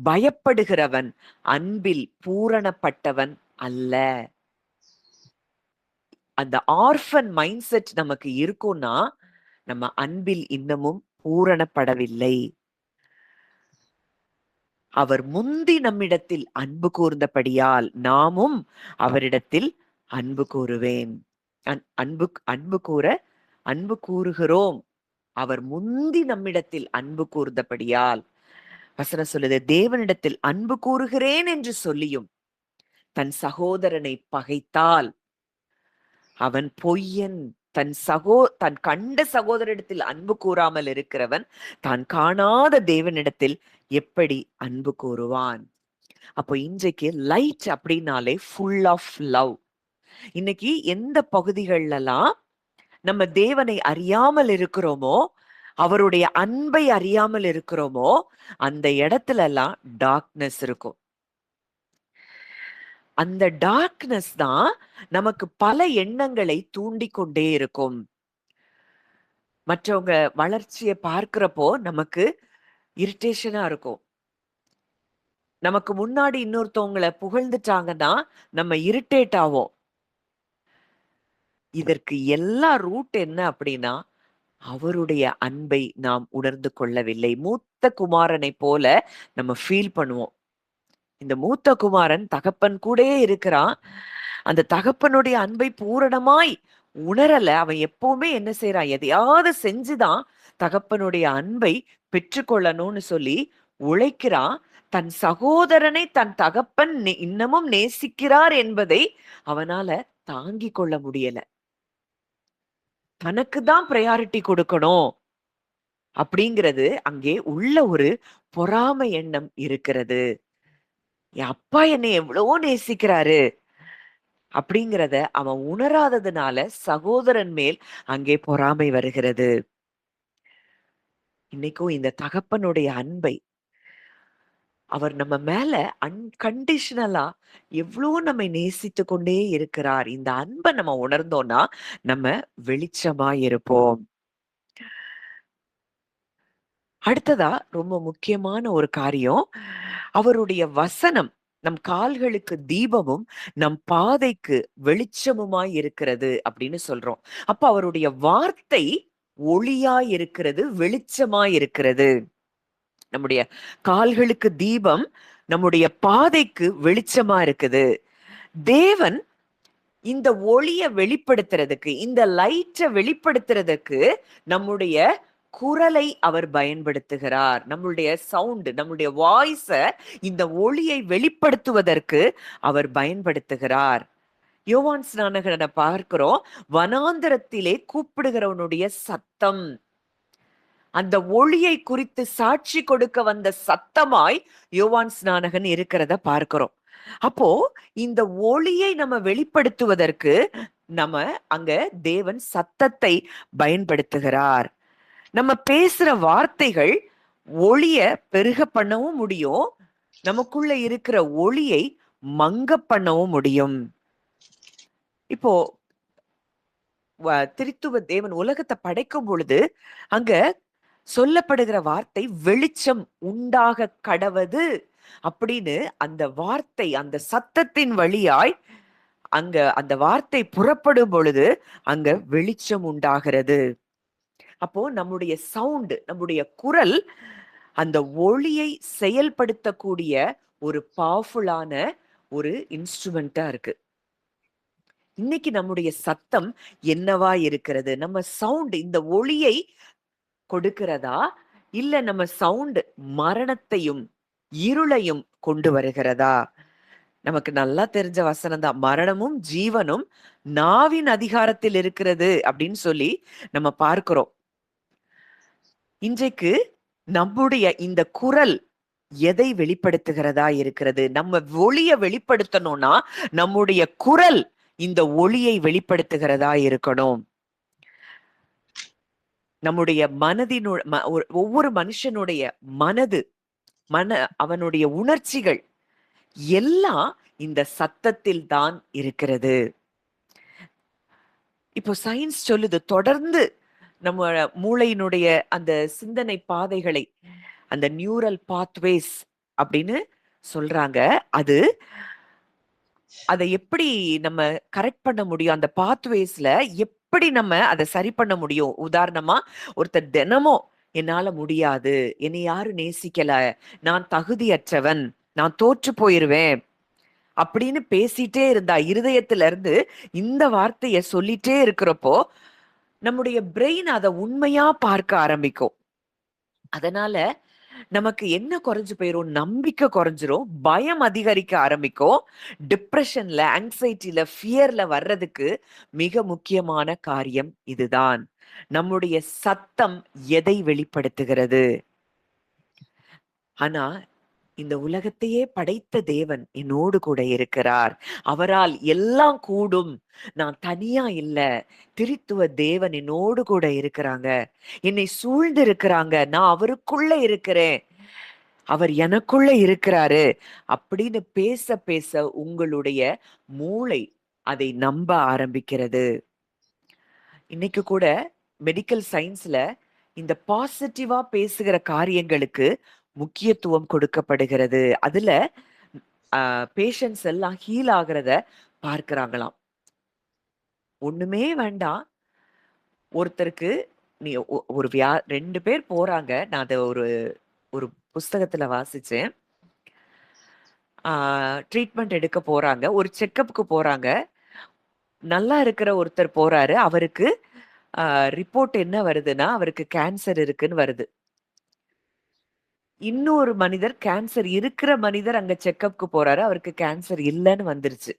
பயப்படுகிறவன் அன்பில் பூரணப்பட்டவன் அல்ல. அந்த ஆர்ஃபன் மைண்ட் செட் நமக்கு இருக்கும்னா, நம்ம அன்பில் இன்னமும் பூரணப்படவில்லை. அவர் முந்தி நம்மிடத்தில் அன்பு கூர்ந்தபடியால் நாமும் அவரிடத்தில் அன்பு கூறுவேன். அன்பு அன்பு கூற அன்பு கூறுகிறோம். அவர் முந்தி நம்மிடத்தில் அன்பு கூர்ந்தபடியால். வசனம் சொல்லுது, தேவனிடத்தில் அன்பு கூறுகிறேன் என்று சொல்லியும் தன் சகோதரனை பகைத்தால் அவன் பொய்யன். தன் கண்ட சகோதரிடத்தில் அன்பு கூறாமல் இருக்கிறவன் தான் காணாத தேவனிடத்தில் எப்படி அன்பு கூறுவான்? அப்போ இன்றைக்கு லைட் அப்படின்னாலே ஃபுல் ஆஃப் லவ். இன்னைக்கு எந்த பகுதிகளெல்லாம் நம்ம தேவனை அறியாமல் இருக்கிறோமோ, அவருடைய அன்பை அறியாமல் இருக்கிறோமோ, அந்த இடத்துல எல்லாம் டார்க்னஸ் இருக்கும். அந்த டார்க்னஸ் தான் நமக்கு பல எண்ணங்களை தூண்டிக்கொண்டே இருக்கும். மற்றவங்க வளர்ச்சியை பார்க்கிறப்போ நமக்கு இரிட்டேஷனா இருக்கும். நமக்கு முன்னாடி இன்னொருத்தவங்கள புகழ்ந்துட்டாங்கன்னா நம்ம இரிட்டேட் ஆவோம். இதற்கு எல்லா ரூட் என்ன அப்படின்னா, அவருடைய அன்பை நாம் உணர்ந்து கொள்ளவில்லை. மூத்த குமாரனை போல நம்ம ஃபீல் பண்ணுவோம். இந்த மூத்த குமாரன் தகப்பன் கூடயே இருக்கிறான். அந்த தகப்பனுடைய அன்பை பூரணமாய் உணரல. அவன் எப்பவுமே என்ன செய்யறான்? எதையாவது செஞ்சுதான் தகப்பனுடைய அன்பை பெற்றுக்கொள்ளணும்னு சொல்லி உழைக்கிறான். தன் சகோதரனை தன் தகப்பன் இன்னமும் நேசிக்கிறார் என்பதை அவனால தாங்கிக் கொள்ள முடியல. தனக்கு தான் பிரையாரிட்டி கொடுக்கணும் அப்படிங்கிறது அங்கே உள்ள ஒரு பொறாமை எண்ணம் இருக்கிறது. என் அப்பா என்னை எவ்வளவோ நேசிக்கிறாரு அப்படிங்கிறத அவன் உணராததுனால சகோதரன் மேல் அங்கே பொறாமை வருகிறது. இன்னைக்கும் இந்த தகப்பனுடைய அன்பை அவர் நம்ம மேல அன்கண்டிஷனலா எவ்வளோ நம்மை நேசித்து கொண்டே இருக்கிறார். இந்த அன்பை நம்ம உணர்ந்தோம்னா நம்ம வெளிச்சமா இருப்போம். அடுத்ததா ரொம்ப முக்கியமான ஒரு காரியம், அவருடைய வசனம் நம் கால்களுக்கு தீபமும் நம் பாதைக்கு வெளிச்சமுமாய் இருக்கிறது அப்படின்னு சொல்றோம். அப்ப அவருடைய வார்த்தை ஒளியாய் இருக்கிறது, வெளிச்சமாய் இருக்கிறது. நம்முடைய கால்களுக்கு தீபம், நம்முடைய பாதைக்கு வெளிச்சமா இருக்குது. தேவன் இந்த ஒளிய வெளிப்படுத்துறதுக்கு, இந்த லைட்டை வெளிப்படுத்துறதுக்கு நம்முடைய குரலை அவர் பயன்படுத்துகிறார். நம்மளுடைய சவுண்ட், நம்மளுடைய வாய்ஸ இந்த ஒளியை வெளிப்படுத்துவதற்கு அவர் பயன்படுத்துகிறார். யோவான் ஸ்நானகனை பார்க்கிறோம், வனாந்தரத்திலே கூப்பிடுகிறவனுடைய சத்தம். அந்த ஒளியை குறித்து சாட்சி கொடுக்க வந்த சத்தமாய் யோவான் ஸ்நானகன் இருக்கிறத பார்க்கிறோம். அப்போ இந்த ஒளியை நம்ம வெளிப்படுத்துவதற்கு நம்ம அங்க தேவன் சத்தத்தை பயன்படுத்துகிறார். நம்ம பேசுற வார்த்தைகள் ஒளிய பெருக பண்ணவும் முடியும், நமக்குள்ள இருக்கிற ஒளியை மங்க பண்ணவும் முடியும். இப்போ திருத்துவ தேவன் உலகத்தை படைக்கும் பொழுது அங்க சொல்லப்படுகிற வார்த்தை வெளிச்சம் உண்டாக கடவது அப்படின்னு அந்த வார்த்தை, அந்த சத்தத்தின் வழியாய் அங்க அந்த வார்த்தை புறப்படும் பொழுது அங்க வெளிச்சம் உண்டாகிறது. அப்போ நம்முடைய சவுண்ட், நம்முடைய குரல் அந்த ஒளியை செயல்படுத்தக்கூடிய ஒரு பவர்ஃபுல்லான ஒரு இன்ஸ்ட்ருமெண்டா இருக்கு. இன்னைக்கு நம்முடைய சத்தம் என்னவா இருக்கிறது? நம்ம சவுண்ட் இந்த ஒளியை கொடுக்கிறதா, இல்ல நம்ம சவுண்ட் மரணத்தையும் இருளையும் கொண்டு வருகிறதா? நமக்கு நல்லா தெரிஞ்ச வசனம் தான். மரணமும் ஜீவனும் நாவின் அதிகாரத்தில் இருக்கிறது அப்படின்னு சொல்லி நம்ம பார்க்கிறோம். இன்றைக்கு நம்முடைய இந்த குரல் எதை வெளிப்படுத்துகிறதா இருக்கிறது? நம்ம ஒளியை வெளிப்படுத்தணும்னா நம்முடைய குரல் இந்த ஒளியை வெளிப்படுத்துகிறதா இருக்கணும். நம்முடைய ஒவ்வொரு மனுஷனுடைய மனது, அவனுடைய உணர்ச்சிகள் எல்லாம் இந்த சத்தத்தில் தான் இருக்கிறது. இப்போ சயின்ஸ் சொல்லுது, தொடர்ந்து நம்ம மூளையினுடைய அந்த சிந்தனை பாதைகளை, அந்த நியூரல் பாத்வேஸ் அப்படின்னு சொல்றாங்க. அதை எப்படி நம்ம கரெக்ட் பண்ண முடியும்? அந்த பாத்வேஸ்ல எப்படி நம்ம அதை சரி பண்ண முடியும்? உதாரணமா, ஒருத்தர் தினமும் என்னால முடியாது, என்னை யாரும் நேசிக்கல, நான் தகுதியற்றவன், நான் தோற்று போயிருவேன் அப்படின்னு பேசிட்டே இருந்தா, இருதயத்துல இருந்து இந்த வார்த்தைய சொல்லிட்டே இருக்கிறப்போ நம்முடைய பிரெயின் அதை உண்மையா பார்க்க ஆரம்பிக்கும். அதனால நமக்கு என்ன குறைஞ்சு போயிரும்? நம்பிக்கை குறைஞ்சிரும், பயம் அதிகரிக்க ஆரம்பிக்கும். டிப்ரெஷன்ல, ஆங்ஸைட்டில, ஃபியர்ல வர்றதுக்கு மிக முக்கியமான காரியம் இதுதான். நம்முடைய சத்தம் எதை வெளிப்படுத்துகிறது? ஆனா இந்த உலகத்தையே படைத்த தேவன் என்னோடு கூட இருக்கிறார். அவரால் எல்லாம் கூடும். நான் தனியா இல்ல. திருத்துவ தேவன் என்னோடு கூட இருக்கிறாங்க. என்னை சூழ்ந்து இருக்கிறாங்க. நான் அவருக்குள்ள இருக்கிறேன். அவர் எனக்குள்ள இருக்கிறாரு அப்படின்னு பேச பேச உங்களுடைய மூளை அதை நம்ப ஆரம்பிக்கிறது. இன்னைக்கு கூட மெடிக்கல் சயின்ஸ்ல இந்த பாசிட்டிவா பேசுகிற காரியங்களுக்கு முக்கியத்துவம் கொடுக்கப்படுகிறது. அதுல பேஷண்ட்ஸ் எல்லாம் ஹீல் ஆகிறத பார்க்கிறாங்களாம். ஒண்ணுமே வேண்டாம், ஒருத்தருக்கு நீ ஒரு 2 பேர் போறாங்க. நான் அதை ஒரு ஒரு புஸ்தகத்துல வாசிச்சேன். ட்ரீட்மெண்ட் எடுக்க போறாங்க, ஒரு செக்கப்புக்கு போறாங்க. நல்லா இருக்கிற ஒருத்தர் போறாரு. அவருக்கு ரிப்போர்ட் என்ன வருதுன்னா, அவருக்கு கேன்சர் இருக்குன்னு வருது. இன்னொரு மனிதர், கேன்சர் இருக்கிற மனிதர் அங்க செக்கப்க்கு போறாரு. அவருக்கு கேன்சர் இல்லைன்னு வந்துருச்சு.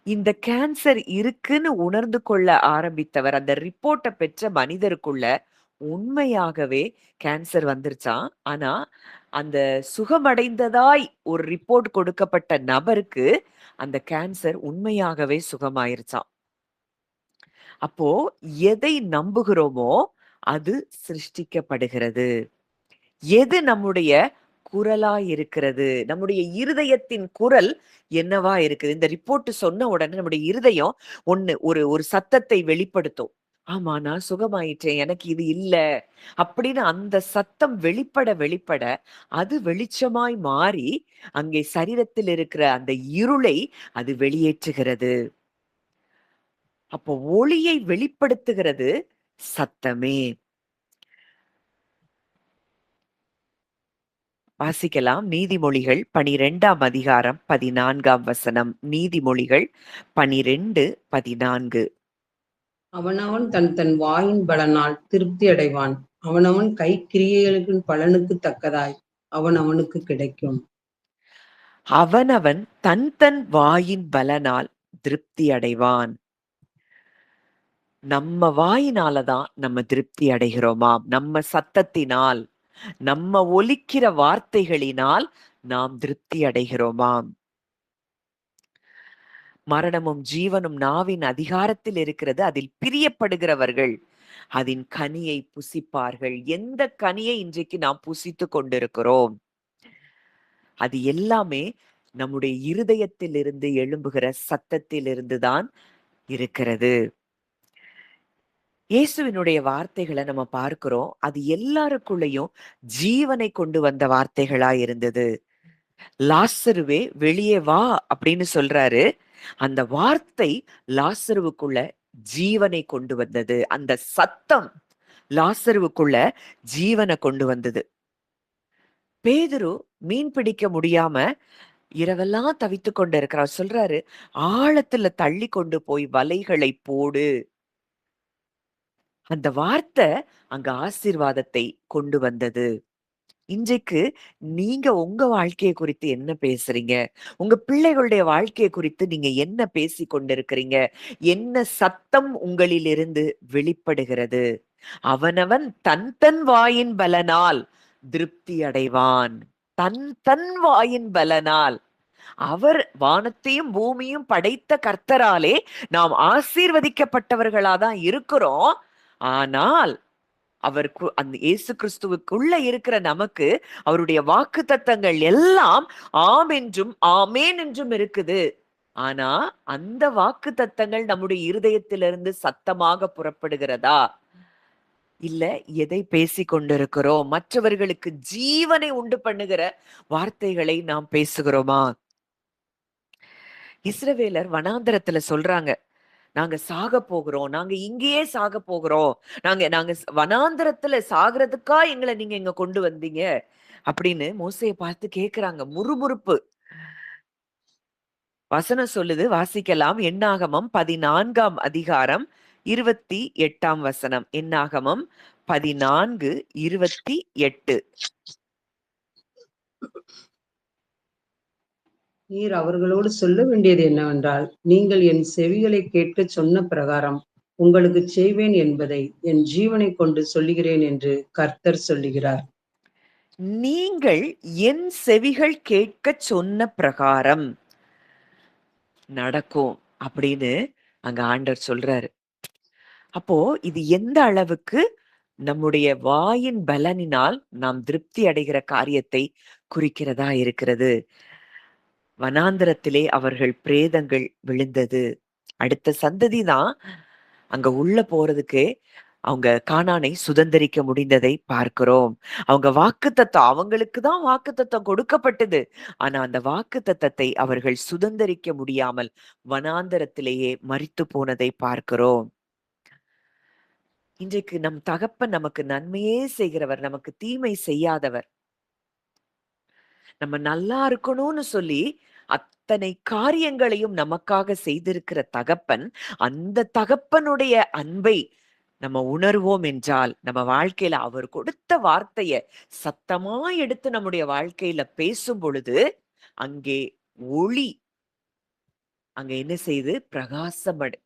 இந்த கேன்சர் இருக்குன்னு உணர்ந்து கொள்ள ஆரம்பித்தவர், அந்த ரிப்போர்ட்டை பெற்ற மனிதருக்குள்ள உண்மையாகவே கேன்சர் வந்துருச்சாம். ஆனா அந்த சுகமடைந்ததாய் ஒரு ரிப்போர்ட் கொடுக்கப்பட்ட நபருக்கு அந்த கேன்சர் உண்மையாகவே சுகமாயிருச்சாம். அப்போ எதை நம்புகிறோமோ அது சிருஷ்டிக்கப்படுகிறது. எது நம்முடைய குரலா இருக்கிறது? நம்முடைய இருதயத்தின் குரல் என்னவா இருக்குது? இந்த ரிப்போர்ட் சொன்ன உடனே நம்முடைய இருதயம் ஒரு சத்தத்தை வெளிப்படுத்தும். ஆமா, நான் சுகமாயிட்டேன், எனக்கு இது இல்ல அப்படின்னு அந்த சத்தம் வெளிப்பட வெளிப்பட அது வெளிச்சமாய் மாறி அங்கே சரீரத்தில் இருக்கிற அந்த இருளை அது வெளியேற்றுகிறது. அப்போ ஒளியை வெளிப்படுத்துகிறது சத்தமே. வாசிக்கலாம். நீதிமொழிகள் 12ஆம் அதிகாரம் 14ஆம் வசனம். நீதிமொழிகள் 12:14. அவனவன் தன் தன் வாயின் பலனால் திருப்தி அடைவான். அவனவன் கைக்கிரியைகளின் பலனுக்கு தக்கதாய் அவனவனுக்கு கிடைக்கும். அவனவன் தன் தன் வாயின் பலனால் திருப்தி அடைவான். நம்ம வாயினாலதான் நம்ம திருப்தி அடைகிறோமாம். நம்ம சத்தத்தினால், நம்ம ஒலிக்கிற வார்த்தைகளினால் நாம் திருப்தி அடைகிறோமாம். மரணமும் ஜீவனும் நாவின் அதிகாரத்தில் இருக்கிறது. அதில் பிரியப்படுகிறவர்கள் அதன் கனியை புசிப்பார்கள். எந்த கனியை இன்றைக்கு நாம் புசித்து கொண்டிருக்கிறோம்? அது எல்லாமே நம்முடைய இருதயத்தில் இருந்து எழும்புகிற சத்தத்தில் இருந்துதான் இருக்கிறது. இயேசுவினுடைய வார்த்தைகள நம்ம பார்க்கிறோம். அது எல்லாருக்குள்ளயும் ஜீவனை கொண்டு வந்த வார்த்தைகளா இருந்தது. "லாசருவே வெளியே வா" அப்படின்னு சொல்றாரு. அந்த வார்த்தை லாசருவுக்குள்ள ஜீவனை கொண்டு வந்தது. அந்த சத்தம் லாசருவுக்குள்ள ஜீவன கொண்டு வந்தது. பேதுரு மீன் பிடிக்க முடியாம இரவெல்லாம் தவித்துக் கொண்டு இருக்கிறார். சொல்றாரு, "ஆழத்துல தள்ளி கொண்டு போய் வலைகளை போடு." அந்த வார்த்தை அங்க ஆசீர்வாதத்தை கொண்டு வந்தது. இன்றைக்கு நீங்க உங்க வாழ்க்கைய குறித்து என்ன பேசுறீங்க? உங்க பிள்ளைகளுடைய வாழ்க்கைய குறித்து நீங்க என்ன பேசிக் கொண்டிருக்கிறீங்க? என்ன சத்தம் உங்களிலிருந்து வெளிப்படுகிறது? அவனவன் தன் தன் வாயின் பலனால் திருப்தி அடைவான். தன் தன் வாயின் பலனால். அவர் வானத்தையும் பூமியும் படைத்த கர்த்தராலே நாம் ஆசீர்வதிக்கப்பட்டவர்களா தான் இருக்கிறோம். ஆனால் அந்த இயேசு கிறிஸ்துவுக்குள்ள இருக்கிற நமக்கு அவருடைய வாக்குத்தத்தங்கள் எல்லாம் ஆம் என்றும் ஆமேன் என்றும் இருக்குது. ஆனா அந்த வாக்குத்தத்தங்கள் நம்முடைய இருதயத்திலிருந்து சத்தமாக புறப்படுகிறதா? இல்ல எதை பேசிக் கொண்டிருக்கிறோம்? மற்றவர்களுக்கு ஜீவனை உண்டு பண்ணுகிற வார்த்தைகளை நாம் பேசுகிறோமா? இஸ்ரவேலர் வனாந்தரத்துல சொல்றாங்க, நாங்க சாகப் போகிறோம். நாங்க இங்கேயே சாகப் போகிறோம். நாங்க நாங்க வனாந்தரத்துல சாகுறதுக்கா எங்கள நீங்க இங்க கொண்டு வந்தீங்க? அப்படின்னு மோசேய பார்த்து கேட்கிறாங்க. முறுமுறுப்பு. வசனம் சொல்லுது, வாசிக்கலாம். என்னாகமம் 14ஆம் அதிகாரம் 28ஆம் வசனம். என்னாகமம் 14:28. நீர் அவர்களோடு சொல்ல வேண்டியது என்னவென்றால், நீங்கள் என் செவிகளைக் கேட்கச் சொன்ன பிரகாரம் உங்களுக்குச் செய்வேன் என்பதை என் ஜீவனைக் கொண்டு சொல்லுகிறேன் என்று கர்த்தர் சொல்லுகிறார். நீங்கள் என் செவிகள் கேட்கச் சொன்ன பிரகாரம் நடக்கும் அப்படின்னு அங்க ஆண்டவர் சொல்றாரு. அப்போ இது எந்த அளவுக்கு நம்முடைய வாயின் பலனினால் நாம் திருப்தி அடைகிற காரியத்தை குறிக்கிறதா இருக்கிறது. வனாந்தரத்திலே அவர்கள் பிரேதங்கள் விழுந்தது. அடுத்த சந்ததி தான் அங்க உள்ள போறதுக்கு அவங்க கானானை சுதந்தரிக்க முடிந்ததை பார்க்கிறோம். அவங்க வாக்குத்தத்தம் அவங்களுக்கு தான் வாக்குத்தத்தம் கொடுக்கப்பட்டது. ஆனா அந்த வாக்குத்தத்தத்தை அவர்கள் சுதந்தரிக்க முடியாமல் வனாந்தரத்திலேயே மரித்து போனதை பார்க்கிறோம். இன்றைக்கு நம் தகப்பன் நமக்கு நன்மையே செய்கிறவர், நமக்கு தீமை செய்யாதவர். நம்ம நல்லா இருக்கணும்னு சொல்லி அத்தனை காரியங்களையும் நமக்காக செய்திருக்கிற தகப்பன், அந்த தகப்பனுடைய அன்பை நம்ம உணர்வோம் என்றால், நம்ம வாழ்க்கையில அவர் கொடுத்த வார்த்தைய சத்தமா எடுத்து நம்முடைய வாழ்க்கையில பேசும் பொழுது, அங்கே ஒளி அங்க என்ன செய்யுது?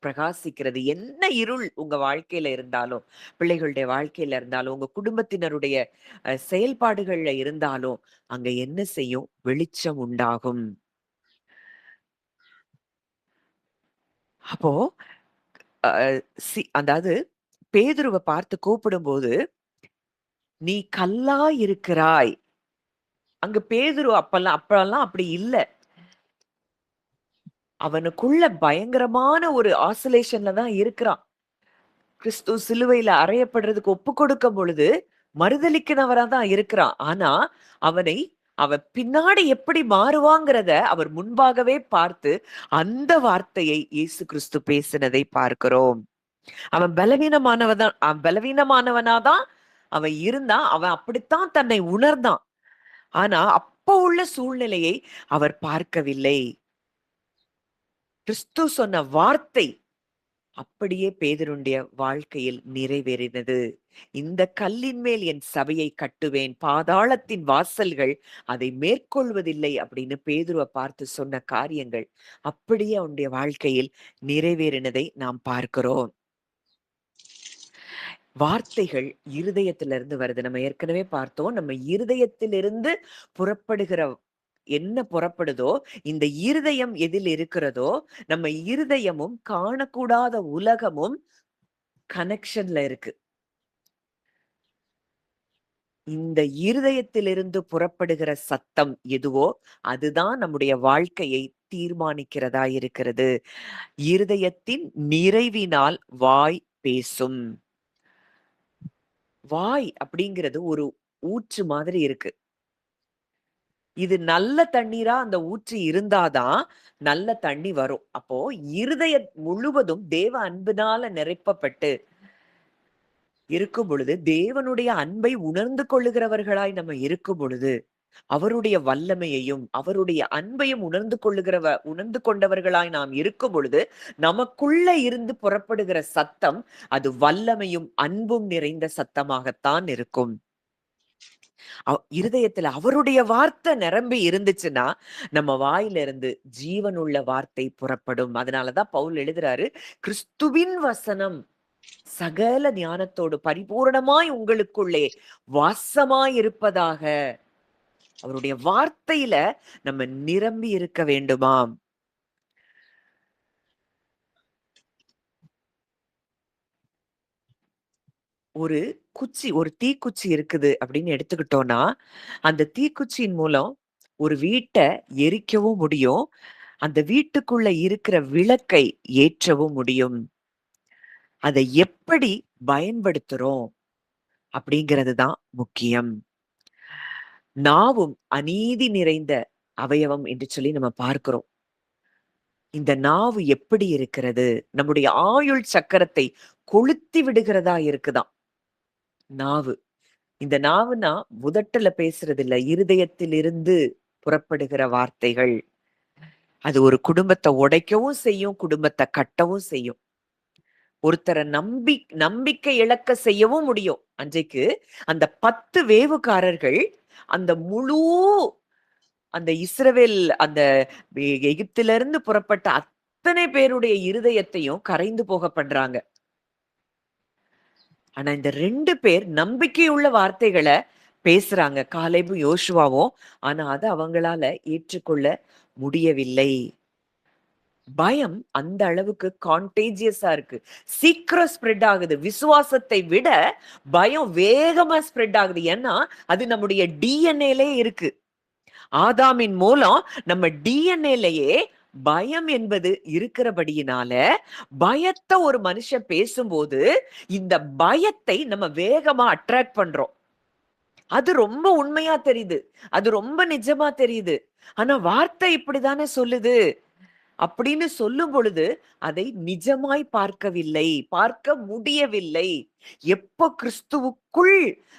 பிரகாசிக்கிறது. என்ன இருள் உங்க வாழ்க்கையில இருந்தாலும், பிள்ளைகளுடைய வாழ்க்கையில இருந்தாலும், உங்க குடும்பத்தினருடைய செயல்பாடுகள்ல இருந்தாலும், அங்க என்ன செய்யும்? வெளிச்சம் உண்டாகும். அப்போ அ அதாவது பேதுருவ பார்த்து கூப்பிடும்போது, "நீ கல்லா இருக்கிறாய்." அங்க பேதுரு அப்பல்லாம் அப்படி இல்ல. அவனுக்குள்ள பயங்கரமான ஒரு ஆசோலேஷன்ல தான் இருக்கிறான். கிறிஸ்து சிலுவையில அறையப்படுறதுக்கு ஒப்புக் கொடுக்கும் பொழுது, மறுதலிக்கிறவரா தான் இருக்கிறான். ஆனா, அவன் பின்னாடி எப்படி மாறுவாங்கிறத அவர் முன்பாகவே பார்த்து, அந்த வார்த்தையை இயேசு கிறிஸ்து பேசினதை பார்க்கிறோம். அவன் பலவீனமானவனா தான் அவன் இருந்தான். அவன் அப்படித்தான் தன்னை உணர்ந்தான். ஆனா, அப்ப உள்ள சூழ்நிலையை அவர் பார்க்கவில்லை. கிறிஸ்து சொன்ன வார்த்தை அப்படியே பேதுருடைய வாழ்க்கையில் நிறைவேறினது. இந்த கல்லின் மேல் என் சபையை கட்டுவேன். பாதாளத்தின் வாசல்கள் அதை மேற்கொள்வதில்லை அப்படின்னு பேதுருவ பார்த்து சொன்ன காரியங்கள் அப்படியே அவனுடைய வாழ்க்கையில் நிறைவேறினதை நாம் பார்க்கிறோம். வார்த்தைகள் இருதயத்திலிருந்து வருது. நம்ம ஏற்கனவே பார்த்தோம். நம்ம இருதயத்திலிருந்து புறப்படுகிற என்ன புறப்படுதோ, இந்த இருதயம் எதில் இருக்கிறதோ, நம்ம இருதயமும் காணக்கூடாத உலகமும் கனெக்ஷன்ல இருக்கு. இந்த இருதயத்திலிருந்து புறப்படுகிற சத்தம் எதுவோ, அதுதான் நம்முடைய வாழ்க்கையை தீர்மானிக்கிறதா இருக்கிறது. இருதயத்தின் நிறைவினால் வாய் பேசும். வாய் அப்படிங்கிறது ஒரு ஊற்று மாதிரி இருக்கு. இது நல்ல தண்ணீரா அந்த ஊற்று இருந்தாதான் நல்ல தண்ணி வரும். அப்போ இருதயம் முழுவதும் தேவ அன்பினால நிரப்பப்பட்டு இருக்கும் பொழுது, தேவனுடைய அன்பை உணர்ந்து கொள்ளுகிறவர்களாய் நம்ம இருக்கும் பொழுது, அவருடைய வல்லமையையும், அவருடைய அன்பையும் உணர்ந்து கொண்டவர்களாய் நாம் இருக்கும் பொழுது, நமக்குள்ள இருந்து புறப்படுகிற சத்தம், அது வல்லமையும், அன்பும் நிறைந்த சத்தமாகத்தான் இருக்கும். இருதயத்துல அவருடைய வார்த்தை நிரம்பி இருந்துச்சுன்னா, நம்ம வாயிலிருந்து ஜீவனுள்ள வார்த்தை புறப்படும். அதனாலதான் பவுல் எழுதுறாரு, கிறிஸ்துவின் வசனம் சகல ஞானத்தோடு பரிபூரணமாய் உங்களுக்குள்ளே வாசமாய் இருப்பதாக. அவருடைய வார்த்தையில நம்ம நிரம்பி இருக்க வேண்டுமாம். ஒரு ஒரு தீக்குச்சி இருக்குது அப்படின்னு எடுத்துக்கிட்டோம்னா, அந்த தீக்குச்சியின் மூலம் ஒரு வீட்ட எரிக்கவும் முடியும். அந்த வீட்டுக்குள்ள இருக்கிற விளக்கை ஏற்றவும் முடியும். அதை எப்படி பயன்படுத்துறோம் அப்படிங்கிறது தான் முக்கியம். நாவும் அநீதி நிறைந்த அவயவம் என்று சொல்லி நம்ம பார்க்கிறோம். இந்த நாவு எப்படி இருக்கிறது? நம்முடைய ஆயுள் சக்கரத்தை கொளுத்தி விடுகிறதா இருக்குதாம் நாவு. இந்த நாவுனா உதட்டுல பேசுறது இல்ல, இருதயத்திலிருந்து புறப்படுகிற வார்த்தைகள். அது ஒரு குடும்பத்தை உடைக்கவும் செய்யும், குடும்பத்தை கட்டவும் செய்யும். ஒருத்தரை நம்பிக்கை இழக்க செய்யவும் முடியும். அன்றைக்கு அந்த 10 வேவுகாரர்கள் அந்த முழு அந்த இஸ்ரவேல் அந்த எகிப்திலிருந்து புறப்பட்ட அத்தனை பேருடைய இருதயத்தையும் கரைந்து போக பண்றாங்க. ஆனா இந்த 2 பேர் நம்பிக்கையுள்ள வார்த்தைகளை பேசுறாங்க, காலேபும் யோசுவாவும். ஆனா அதை அவங்களால ஏற்றுக்கொள்ள முடியவில்லை. பயம் அந்த அளவுக்கு கான்டேஜியஸா இருக்கு, சீக்கிரம் ஸ்ப்ரெட் ஆகுது. விசுவாசத்தை விட பயம் வேகமா ஸ்ப்ரெட் ஆகுது. ஏன்னா அது நம்முடைய டிஎன்ஏலே இருக்கு. ஆதாமின் மூலம் நம்ம டிஎன்ஏலயே பயம் என்பது இருக்கிறபடியினால, பயத்தை ஒரு மனுஷன் பேசும்போது இந்த பயத்தை நம்ம வேகமா அட்ராக்ட் பண்றோம். அது ரொம்ப உண்மையா தெரியுது, அது ரொம்ப நிஜமா தெரியுது. ஆனா வார்த்தை இப்படித்தானே சொல்லுது அப்படின்னு சொல்லும் பொழுது அதை நிஜமாய் பார்க்கவில்லை, பார்க்க முடியவில்லை. எப்போ கிறிஸ்துவுக்குள்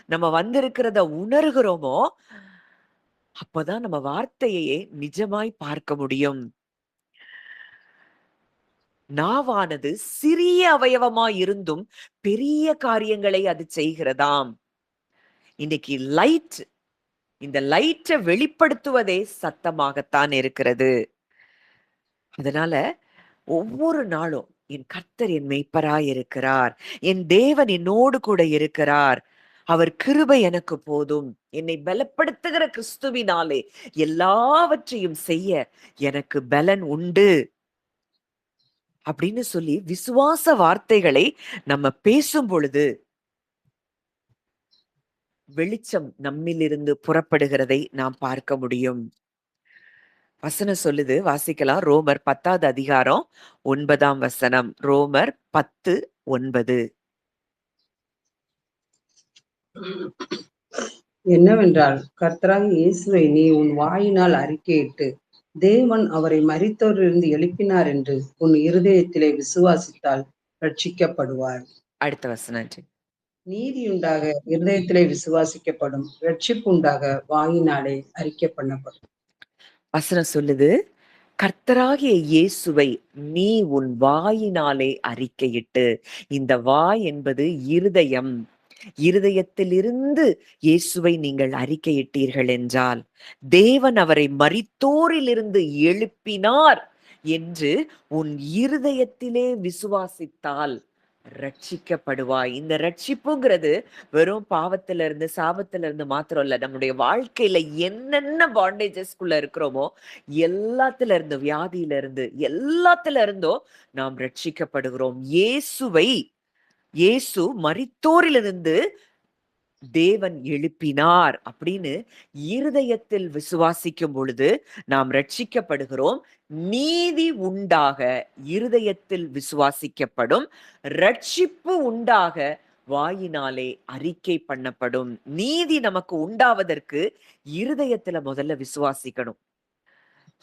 நம்ம வந்திருக்கிறத உணர்கிறோமோ அப்பதான் நம்ம வார்த்தையையே நிஜமாய் பார்க்க முடியும். நாவானது சிறிய அவயவமாய் இருந்தும் பெரிய காரியங்களை அது செய்கிறதாம். இன்னைக்கு இந்த லைட்டை வெளிப்படுத்துவதே சத்தமாகத்தான் இருக்கிறது. அதனால ஒவ்வொரு நாளும் என் கர்த்தர் என் மெய்ப்பராய் இருக்கிறார், என் தேவன் என்னோடு கூட இருக்கிறார், அவர் கிருபை எனக்கு போதும், என்னை பலப்படுத்துகிற கிறிஸ்துவினாலே எல்லாவற்றையும் செய்ய எனக்கு பலன் உண்டு அப்படின்னு சொல்லி விசுவாச வார்த்தைகளை நம்ம பேசும் பொழுது வெளிச்சம் நம்மிலிருந்து புறப்படுகிறதை நாம் பார்க்க முடியும். வசனம் சொல்லுது, வாசிக்கலாம். ரோமர் 10வது அதிகாரம் 9ஆம் வசனம். ரோமர் 10:9. என்னவென்றால், கர்த்தராகிய இயேசுவை நீ உன் வாயினால் அறிக்கையிட்டு தேவன் அவரை மரித்தோரிலிருந்து எழுப்பினார் என்று உன் இருதயத்திலே விசுவாசித்தால் ரட்சிக்கப்படுவார். அடுத்த வசனம். நீதியுண்டாக இருதயத்திலே விசுவாசிக்கப்படும், ரட்சிப்புண்டாக வாயினாலே அறிக்கை பண்ணப்படும். வசனம் சொல்லுது, கர்த்தராகிய இயேசுவை நீ உன் வாயினாலே அறிக்கையிட்டு. இந்த வாய் என்பது இருதயம். இருதயத்திலிருந்து இயேசுவை நீங்கள் அறிக்கையிட்டீர்கள் என்றால், தேவன் அவரை மரித்தோரிலிருந்து எழுப்பினார் என்று உன் இருதயத்திலே விசுவாசித்தால் ரட்சிக்கப்படுவாய். இந்த ரட்சிப்புங்கிறது வெறும் பாவத்துல இருந்து சாபத்துல இருந்து மாத்திரம் இல்ல, நம்முடைய வாழ்க்கையில என்னென்ன பாண்டேஜஸ்குள்ள இருக்கிறோமோ எல்லாத்துல இருந்து, வியாதியில இருந்து, எல்லாத்துல இருந்தோ நாம் ரட்சிக்கப்படுகிறோம். இயேசு மரித்தோரிலிருந்து தேவன் எழுப்பினார் அப்படின்னு இருதயத்தில் விசுவாசிக்கும் பொழுது நாம் ரட்சிக்கப்படுகிறோம். நீதி உண்டாக இருதயத்தில் விசுவாசிக்கப்படும், ரட்சிப்பு உண்டாக வாயினாலே அறிக்கை பண்ணப்படும். நீதி நமக்கு உண்டாவதற்கு இருதயத்துல முதல்ல விசுவாசிக்கணும்.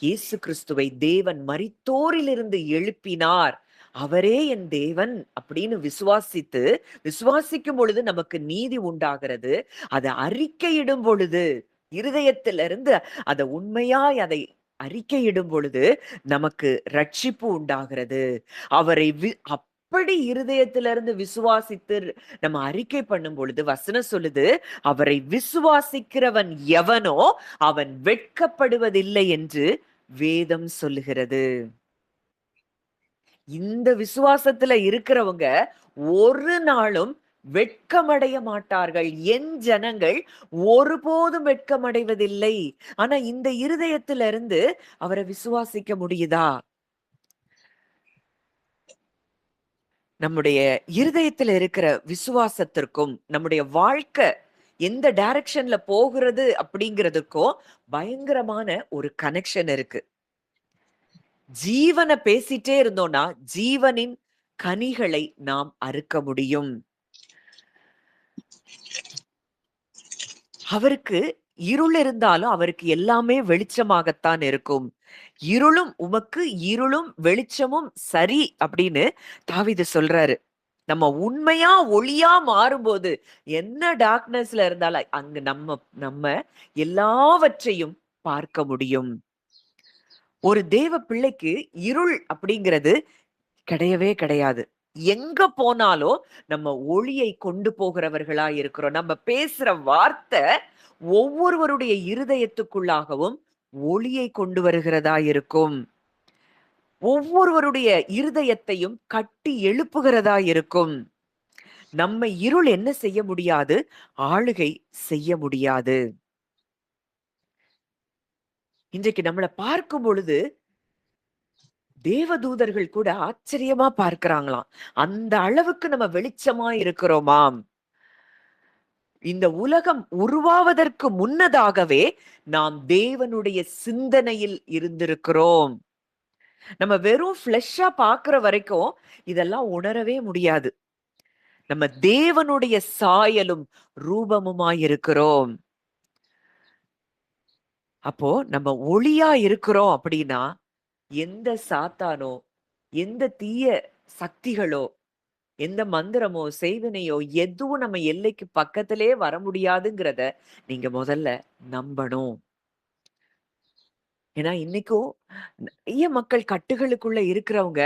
இயேசு கிறிஸ்துவை தேவன் மரித்தோரிலிருந்து எழுப்பினார், அவரே என் தேவன் அப்படின்னு விசுவாசிக்கும் பொழுது நமக்கு நீதி உண்டாகிறது. அதை அறிக்கையிடும் பொழுது, இருதயத்திலிருந்து உண்மையாய் அதை அறிக்கையிடும் பொழுது நமக்கு ரட்சிப்பு உண்டாகிறது. அவரை அப்படி இருதயத்திலிருந்து விசுவாசித்து நம்ம அறிக்கை பண்ணும் பொழுது வசனம் சொல்லுது, அவரை விசுவாசிக்கிறவன் எவனோ அவன் வெட்கப்படுவதில்லை என்று வேதம் சொல்லுகிறது. இந்த விசுவாசத்துல இருக்கிறவங்க ஒரு நாளும் வெட்கமடைய மாட்டார்கள். என் ஜனங்கள் ஒருபோதும் வெட்கமடைவதில்லை. ஆனா இந்த இருதயத்திலிருந்து அவரை விசுவாசிக்க முடியுதா? நம்முடைய இருதயத்துல இருக்கிற விசுவாசத்திற்கும் நம்முடைய வாழ்க்கை எந்த டைரக்ஷன்ல போகிறது அப்படிங்கிறதுக்கும் பயங்கரமான ஒரு கனெக்ஷன் இருக்கு. ஜீவனை பேசிட்டே இருந்தோம்னா ஜீவனின் கனிகளை நாம் அறுக்க முடியும். அவருக்கு இருள் இருந்தாலும் அவருக்கு எல்லாமே வெளிச்சமாகத்தான் இருக்கும். உமக்கு இருளும் வெளிச்சமும் சரி அப்படின்னு தாவீது சொல்றாரு. நம்ம உண்மையா ஒளியா மாறும்போது என்ன டார்க்னஸ்ல இருந்தாலும் அங்க நம்ம எல்லாவற்றையும் பார்க்க முடியும். ஒரு தேவ பிள்ளைக்கு இருள் அப்படிங்கிறது கிடையவே கிடையாது. எங்க போனாலும் நம்ம ஒளியை கொண்டு போகிறவர்களா இருக்கிறோம். நம்ம பேசுற வார்த்தை ஒவ்வொருவருடைய இருதயத்துக்குள்ளாகவும் ஒளியை கொண்டு வருகிறதா இருக்கும். ஒவ்வொருவருடைய இருதயத்தையும் கட்டி எழுப்புகிறதா இருக்கும். நம்ம இருள் என்ன செய்ய முடியாது? ஆளுகை செய்ய முடியாது. இன்றைக்கு நம்மளை பார்க்கும் பொழுது தேவதூதர்கள் கூட ஆச்சரியமா பார்க்கிறாங்களாம். அந்த அளவுக்கு நம்ம வெளிச்சமா இருக்கிறோமாம். இந்த உலகம் உருவாவதற்கு முன்னதாகவே நாம் தேவனுடைய சிந்தனையில் இருந்திருக்கிறோம். நம்ம வெறும் ஃபிளஷா பாக்குற வரைக்கும் இதெல்லாம் உணரவே முடியாது. நம்ம தேவனுடைய சாயலும் ரூபமுமாய் இருக்கிறோம். அப்போ நம்ம ஒளியா இருக்கிறோம் அப்படின்னா எந்த சாத்தானோ, எந்த தீய சக்திகளோ, எந்த மந்திரமோ, செய்வினையோ எதுவும் நம்ம எல்லைக்கு பக்கத்திலே வர முடியாதுங்கிறத நீங்க முதல்ல நம்பணும். ஏன்னா இன்னைக்கும் நிறைய மக்கள் கட்டுகளுக்குள்ள இருக்கிறவங்க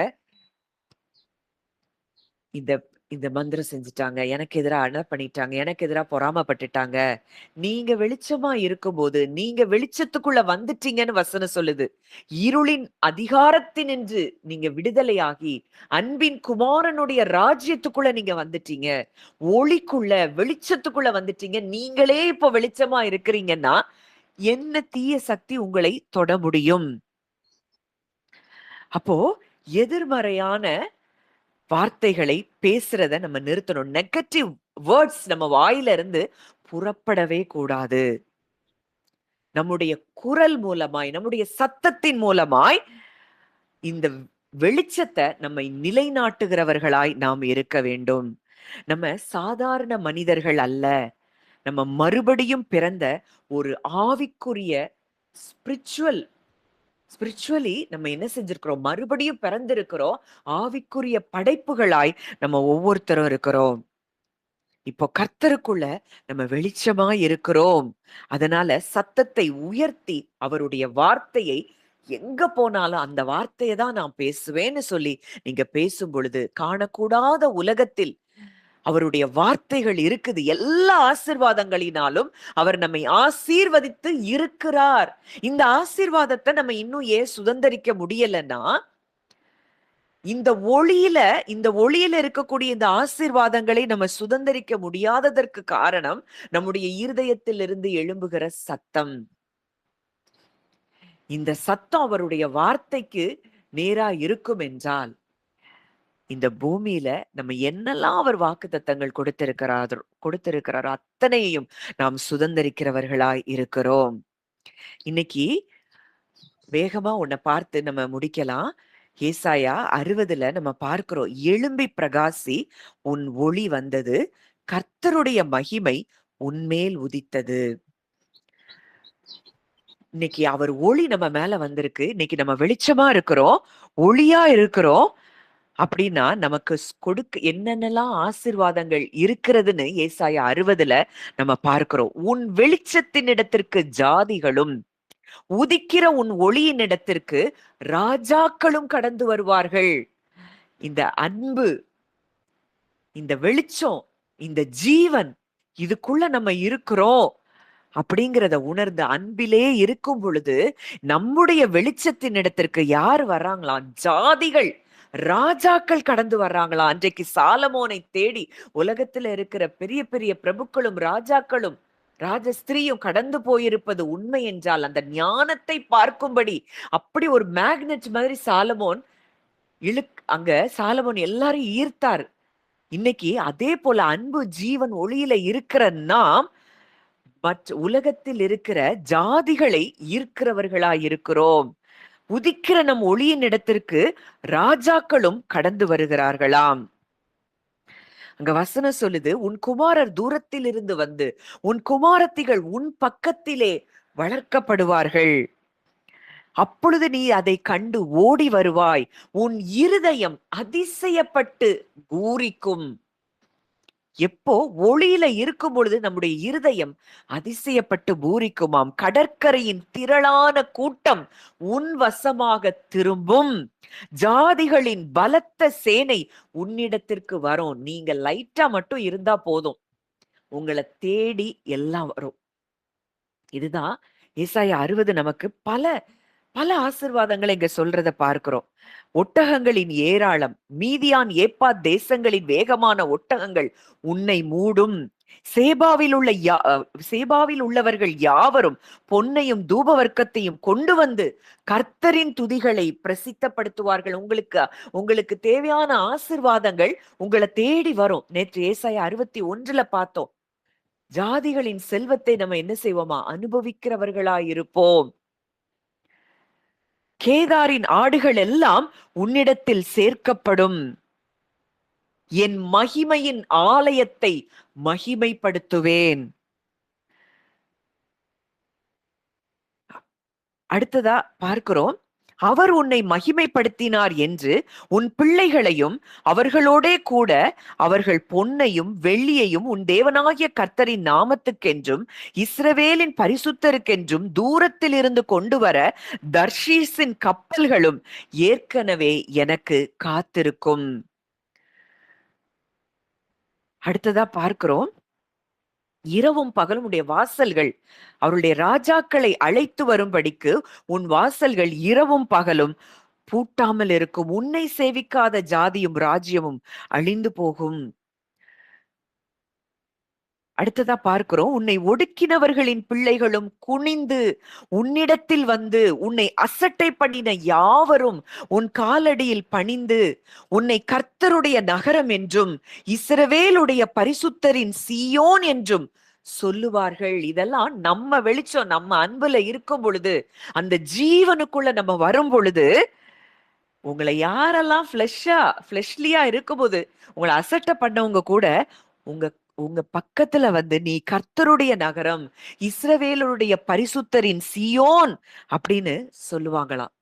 இந்த இந்த மந்திரம் செஞ்சுட்டாங்க, எனக்கு எதிரா பண்ணிட்டாங்க, எனக்கு எதிரா பொறாமப்பட்டுட்டாங்க. நீங்க வெளிச்சமா இருக்கும்போது நீங்க வெளிச்சத்துக்குள்ள வந்துட்டீங்கன்னு வசனம் சொல்லுது. இருளின் அதிகாரத்தினின்று நீங்க விடுதலையாகி அன்பின் குமாரனுடைய ராஜ்யத்துக்குள்ள நீங்க வந்துட்டீங்க. ஒளிக்குள்ள வெளிச்சத்துக்குள்ள வந்துட்டீங்க. நீங்களே இப்போ வெளிச்சமா இருக்கிறீங்கன்னா என்ன தீய சக்தி உங்களை தொட முடியும்? அப்போ எதிர்மறையான வார்த்தைகளை பேசுறத நம்ம நிறுத்தணும். நெகட்டிவ் வேர்ட்ஸ் நம்ம வாயில இருந்து புறப்படவே கூடாது. நம்முடைய குரல் மூலமாய், நம்முடைய சத்தத்தின் மூலமாய் இந்த வெளிச்சத்தை நம்மை நிலைநாட்டுகிறவர்களாய் நாம் இருக்க வேண்டும். நம்ம சாதாரண மனிதர்கள் அல்ல. நம்ம மறுபடியும் பிறந்த ஒரு ஆவிக்குரிய ஸ்பிரிச்சுவலி நம்ம என்ன செஞ்சிருக்கிறோம்? மறுபடியும் பிறந்திருக்கிறோம். ஆவிக்குரிய படைப்புகளாய் நம்ம ஒவ்வொருத்தரும் இருக்கிறோம். இப்போ கர்த்தருக்குள்ள நம்ம வெளிச்சமா இருக்கிறோம். அதனால சத்தத்தை உயர்த்தி அவருடைய வார்த்தையை எங்க போனாலும் அந்த வார்த்தையை தான் நான் பேசுவேன்னு சொல்லி நீங்க பேசும் பொழுது காணக்கூடாத உலகத்தில் அவருடைய வார்த்தைகள் இருக்குது. எல்லா ஆசீர்வாதங்களினாலும் அவர் நம்மை ஆசீர்வதித்து இருக்கிறார். இந்த ஆசீர்வாதத்தை நம்ம இன்னும் ஏன் சுதந்திரிக்க முடியலன்னா, இந்த ஒளியில இருக்கக்கூடிய இந்த ஆசீர்வாதங்களை நம்ம சுதந்திரிக்க முடியாததற்கு காரணம் நம்முடைய இருதயத்திலிருந்து எழும்புகிற சத்தம். இந்த சத்தம் அவருடைய வார்த்தைக்கு நேரா இருக்கும் என்றால் இந்த பூமியில நம்ம என்னெல்லாம் அவர் வாக்குத்தத்தங்கள் கொடுத்திருக்கிறாரோ அத்தனையையும் நாம் சுதந்திரிக்கிறவர்களாய் இருக்கிறோம். இன்னைக்கு வேகமா உன்னை பார்த்து நம்ம முடிக்கலாம். ஏசாயா 60 நம்ம பார்க்கிறோம். எழும்பி பிரகாசி, உன் ஒளி வந்தது, கர்த்தருடைய மகிமை உன்மேல் உதித்தது. இன்னைக்கு அவர் ஒளி நம்ம மேல வந்திருக்கு. இன்னைக்கு நம்ம வெளிச்சமா இருக்கிறோம், ஒளியா இருக்கிறோம். அப்படின்னா நமக்கு கொடுக்க என்னென்னலாம் ஆசீர்வாதங்கள் இருக்கிறதுன்னு ஏசாயா 60ல நம்ம பார்க்கிறோம். உன் வெளிச்சத்தினிடத்திற்கு ஜாதிகளும், உதிக்கிற உன் ஒளியினிடத்திற்கு ராஜாக்களும் கடந்து வருவார்கள். இந்த அன்பு, இந்த வெளிச்சம், இந்த ஜீவன், இதுக்குள்ள நம்ம இருக்கிறோம் அப்படிங்கிறத உணர்ந்து அன்பிலே இருக்கும் பொழுது நம்முடைய வெளிச்சத்தின் இடத்திற்கு யார் வர்றாங்களாம்? ஜாதிகள், ராஜாக்கள் கடந்து வர்றாங்களா? அன்றைக்கு சாலமோனை தேடி உலகத்துல இருக்கிற பெரிய பெரிய பிரபுக்களும் ராஜாக்களும் ராஜஸ்திரியும் கடந்து போயிருப்பது உண்மை என்றால், அந்த ஞானத்தை பார்க்கும்படி அப்படி ஒரு மேக்னெட் மாதிரி சாலமோன் அங்க சாலமோன் எல்லாரையும் ஈர்த்தார். இன்னைக்கு அதே போல அன்பு ஜீவன் ஒளியில இருக்கிற நாம் மற்ற உலகத்தில் இருக்கிற ஜாதிகளை ஈர்க்கிறவர்களாய் இருக்கிறோம். உதிக்கிற நம் ஒளியின் இடத்திற்கு ராஜாக்களும் கடந்து வருகிறார்களாம். அங்க வசனம் சொல்லுது, உன் குமாரர் தூரத்தில் இருந்து வந்து உன் குமாரத்திகள் உன் பக்கத்திலே வளர்க்கப்படுவார்கள். அப்பொழுது நீ அதை கண்டு ஓடி வருவாய். உன் இருதயம் அதிசயப்பட்டு பூரிக்கும். எப்போ ஒளியில இருக்கும் பொழுது நம்முடைய இருதயம் அதிசயப்பட்டு பூரிக்குமாம். கடற்கரையின் திரளான கூட்டம் உன் வசமாக திரும்பும். ஜாதிகளின் பலத்த சேனை உன்னிடத்திற்கு வரும். நீங்க லைட்டா மட்டும் இருந்தா போதும், உங்களை தேடி எல்லாம் வரும். இதுதான் ஏசாயா 60 நமக்கு பல பல ஆசீர்வாதங்களை இங்க சொல்றத பார்க்கிறோம். ஒட்டகங்களின் ஏராளம், மீதியான் ஏப்பாத் தேசங்களின் வேகமான ஒட்டகங்கள் உன்னை மூடும். சேபாவில் உள்ளவர்கள் யாவரும் பொன்னையும் தூபவர்க்கத்தையும் கொண்டு வந்து கர்த்தரின் துதிகளை பிரசித்தப்படுத்துவார்கள். உங்களுக்கு தேவையான ஆசீர்வாதங்கள் உங்களை தேடி வரும். நேற்று ஏசாயா 61ல பார்த்தோம். ஜாதிகளின் செல்வத்தை நம்ம என்ன செய்வோமா? அனுபவிக்கிறவர்களாயிருப்போம். கேதாரின் ஆடுகள் எல்லாம் உன்னிடத்தில் சேர்க்கப்படும். என் மகிமையின் ஆலயத்தை மகிமைப்படுத்துவேன். அடுத்ததா பார்க்கிறோம், அவர் உன்னை மகிமைப்படுத்தினார் என்று உன் பிள்ளைகளையும் அவர்களோடே கூட அவர்கள் பொன்னையும் வெள்ளியையும் உன் தேவனாகிய கர்த்தரின் நாமத்துக்கென்றும் இஸ்ரவேலின் பரிசுத்தருக்கென்றும் தூரத்தில் இருந்து கொண்டு வர தர்ஷீஸின் கப்பல்களும் ஏற்கனவே எனக்கு காத்திருக்கும். அடுத்ததா பார்க்கிறோம், இரவும் பகலும் உடைய வாசல்கள் அவருடைய ராஜாக்களை அழைத்து வரும்படிக்கு உன் வாசல்கள் இரவும் பகலும் பூட்டாமல் இருக்கும். உன்னை சேவிக்காத ஜாதியும் ராஜ்யமும் அழிந்து போகும். அடுத்ததா பார்க்கிறோம், உன்னை ஒடுக்கினவர்களின் பிள்ளைகளும் குனிந்து உன்னிடத்தில் வந்து உன்னை அசட்டை பண்ணின யாவரும் உன் காலடியில் பணிந்து உன்னை கர்த்தருடைய நகரம் என்றும் இஸ்ரவேலுடைய பரிசுத்தரின் சீயோன் என்றும் சொல்லுவார்கள். இதெல்லாம் நம்ம வெளிச்சம் நம்ம அன்புல இருக்கும் பொழுது, அந்த ஜீவனுக்குள்ள நம்ம வரும் பொழுது, உங்களை யாரெல்லாம் ஃபிளஷ்லியா இருக்கும்போது உங்களை அசட்டை பண்ணவங்க கூட உங்க உங்க பக்கத்துல வந்து நீ கர்த்தருடைய நகரம், இஸ்ரவேலுடைய பரிசுத்தரின் சீயோன் அப்படின்னு சொல்லுவாங்களாம்.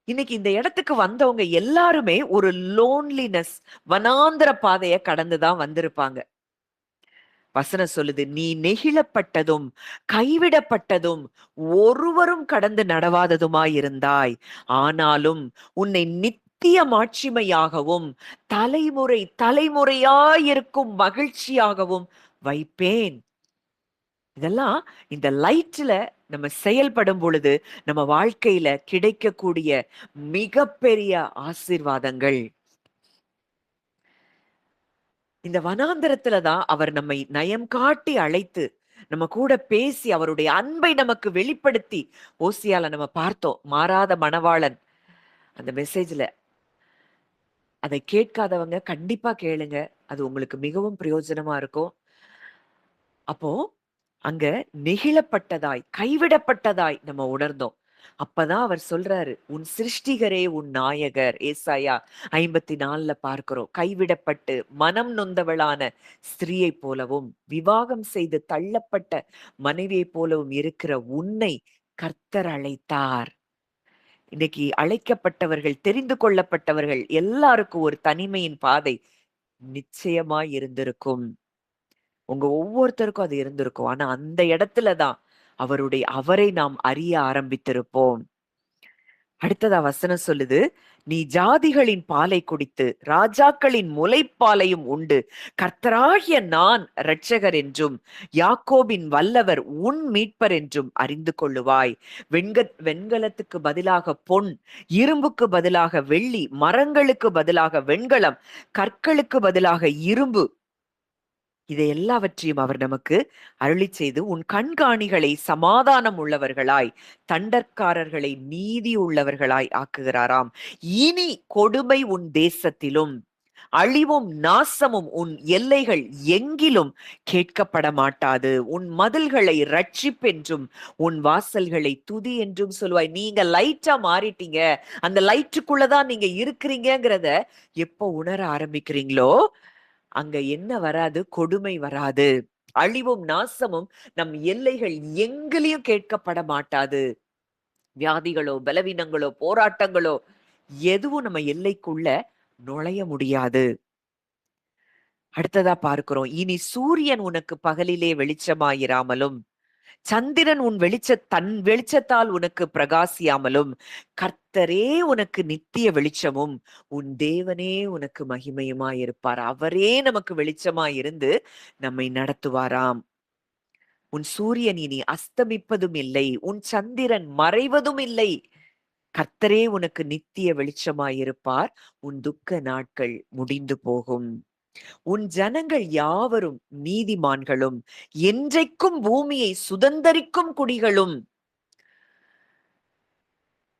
இன்னைக்கு இந்த இடத்துக்கு வந்தவங்க எல்லாருமே ஒரு லோன்லினஸ், வனாந்திர பாதைய கடந்துதான் வந்திருப்பாங்க. வசனம் சொல்லுது, நீ நெகிழப்பட்டதும் கைவிடப்பட்டதும் ஒருவரும் கடந்து நடவாததுமாயிருந்தாய். ஆனாலும் உன்னை நித்திய மாட்சிமையாகவும் தலைமுறை தலைமுறையாயிருக்கும் மகிழ்ச்சியாகவும் வைப்பேன். இதெல்லாம் இந்த லைட்ல நம்ம செயல்படும் பொழுது நம்ம வாழ்க்கையில கிடைக்கக்கூடிய மிகப்பெரிய ஆசீர்வாதங்கள். இந்த வனாந்தரத்துலதான் அவர் நம்மை நயம் காட்டி அழைத்து நம்ம கூட பேசி அவருடைய அன்பை நமக்கு வெளிப்படுத்தி, ஓசியால நம்ம பார்த்தோம், மாறாத மணவாளன் அந்த மெசேஜ்ல. அதை கேட்காதவங்க கண்டிப்பா கேளுங்க, அது உங்களுக்கு மிகவும் பிரயோஜனமா இருக்கும். அப்போ அங்க நெகிழப்பட்டதாய் கைவிடப்பட்டதாய் நம்ம உணர்ந்தோம். அப்பதான் அவர் சொல்றாரு, உன் சிருஷ்டிகரே உன் நாயகர். ஏசாயா 54ல பார்க்கிறோம். கைவிடப்பட்டு மனம் நொந்தவளான ஸ்திரீயைப் போலவும், விவாகம் செய்து தள்ளப்பட்ட மனைவியைப் போலவும் இருக்கிற உன்னை கர்த்தர் அழைத்தார். இன்னைக்கு அழைக்கப்பட்டவர்கள், தெரிந்து கொள்ளப்பட்டவர்கள் எல்லாருக்கும் ஒரு தனிமையின் பாதை நிச்சயமாய் இருந்திருக்கும். உங்க ஒவ்வொருத்தருக்கும் அது இருந்திருக்கும். ஆனா அந்த இடத்துல தான் அவரை நாம் அறிய ஆரம்பித்திருப்போம். அடுத்ததா வசனம் சொல்லுது, நீ ஜாதிகளின் பாலை குடித்து ராஜாக்களின் முலைப்பாலையும் உண்டு, கர்த்தராகிய நான் இரட்சகர் என்றும் யாக்கோபின் வல்லவர் உன் மீட்பர் என்றும் அறிந்து கொள்ளுவாய். வெண்கலத்துக்கு பதிலாக பொன், இரும்புக்கு பதிலாக வெள்ளி, மரங்களுக்கு பதிலாக வெண்கலம், கற்களுக்கு பதிலாக இரும்பு, இதை எல்லாவற்றையும் அவர் நமக்கு அருளிச் செய்து, உன் கண்காணிகளை சமாதானம் உள்ளவர்களாய், தண்டற்காரர்களை நீதி உள்ளவர்களாய் ஆக்குகிறாராம். இனி கொடுமை உன் தேசத்திலும் அழிவும் நாசமும் உன் எல்லைகள் எங்கிலும் கேட்கப்பட மாட்டாது. உன் மதில்களை ரட்சிப்பென்றும் உன் வாசல்களை துதி என்றும் சொல்லுவாய். நீங்க லைட்டா மாறிட்டீங்க, அந்த லைட்டுக்குள்ளதான் நீங்க இருக்கிறீங்கிறத எப்போ உணர ஆரம்பிக்கிறீங்களோ அங்க என்ன வராது? கொடுமை வராது. அழிவும் நாசமும் நம் எல்லைகள் எங்கிலும் கேட்கப்பட மாட்டாது. வியாதிகளோ, பலவீனங்களோ, போராட்டங்களோ எதுவும் நம்ம எல்லைக்குள்ள நுழைய முடியாது. அடுத்ததா பார்க்கிறோம். இனி சூரியன் உனக்கு பகலிலே வெளிச்சமாயிராமலும், சந்திரன் தன் வெளிச்சத்தால் உனக்கு பிரகாசியாமலும், கர்த்தரே உனக்கு நித்திய வெளிச்சமும் உன் தேவனே உனக்கு மகிமையுமாயிருப்பார். அவரே நமக்கு வெளிச்சமாயிருந்து நம்மை நடத்துவாராம். உன் சூரியன் இனி அஸ்தமிப்பதும் இல்லை, உன் சந்திரன் மறைவதும் இல்லை. கர்த்தரே உனக்கு நித்திய வெளிச்சமாயிருப்பார். உன் துக்க நாட்கள் முடிந்து போகும். உன் ஜனங்கள் யாவரும் நீதிமான்களும், என்றைக்கும் பூமியை சுதந்தரிக்கும் குடிகளும்.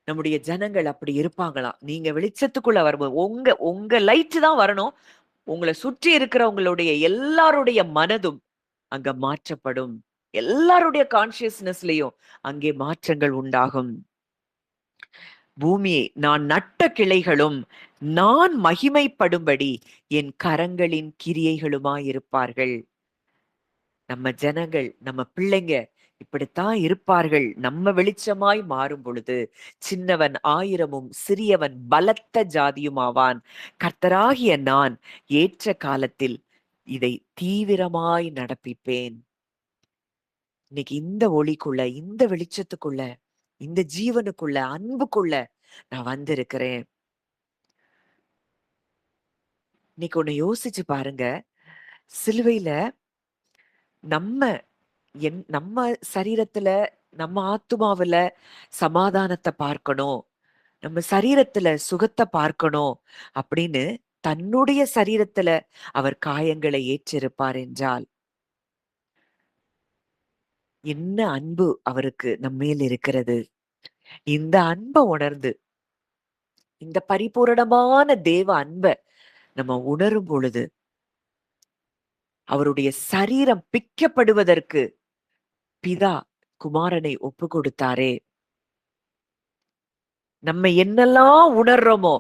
நம்முடைய ஜனங்கள் அப்படி இருப்பாங்களாம். நீங்க வெளிச்சத்துக்குள்ள வரும்போது உங்க உங்க லைட் தான் வரணும். உங்களை சுற்றி இருக்கிறவங்களுடைய எல்லாருடைய மனதும் அங்க மாற்றப்படும். எல்லாருடைய கான்சியஸ்னஸ்லயும் அங்கே மாற்றங்கள் உண்டாகும். பூமியை நான் நட்ட கிளைகளும் நான் மகிமைப்படும்படி என் கரங்களின் கிரியைகளுமாயிருப்பார்கள். நம்ம ஜனங்கள், நம்ம பிள்ளைங்க இப்படித்தான் இருப்பார்கள். நம்ம வெளிச்சமாய் மாறும் பொழுது சின்னவன் ஆயிரமும் சிறியவன் பலத்த ஜாதியுமாவான். கர்த்தராகிய நான் ஏற்ற காலத்தில் இதை தீவிரமாய் நடப்பிப்பேன். இன்னைக்கு இந்த ஒளிக்குள்ள, இந்த வெளிச்சத்துக்குள்ள, இந்த ஜீவனுக்குள்ள, அன்புக்குள்ள நான் வந்திருக்கிறேன். இன்னைக்கு ஒண்ணு யோசிச்சு பாருங்க. சிலுவையில நம்ம நம்ம சரீரத்துல, நம்ம ஆத்துமாவுல சமாதானத்தை பார்க்கணும், நம்ம சரீரத்துல சுகத்தை பார்க்கணும் அப்படின்னு தன்னுடைய சரீரத்துல அவர் காயங்களை ஏற்றிருப்பார் என்றால் என்ன அன்பு அவருக்கு நம்மேல் இருக்கிறது. இந்த அன்பை உணர்ந்து, இந்த பரிபூரணமான தேவ அன்பை நம்ம உணரும் பொழுது அவருடைய சரீரம் பிக்கப்படுவதற்கு பிதா குமாரனை ஒப்பு கொடுத்தாரே. நம்ம என்னெல்லாம் உணர்றோமோ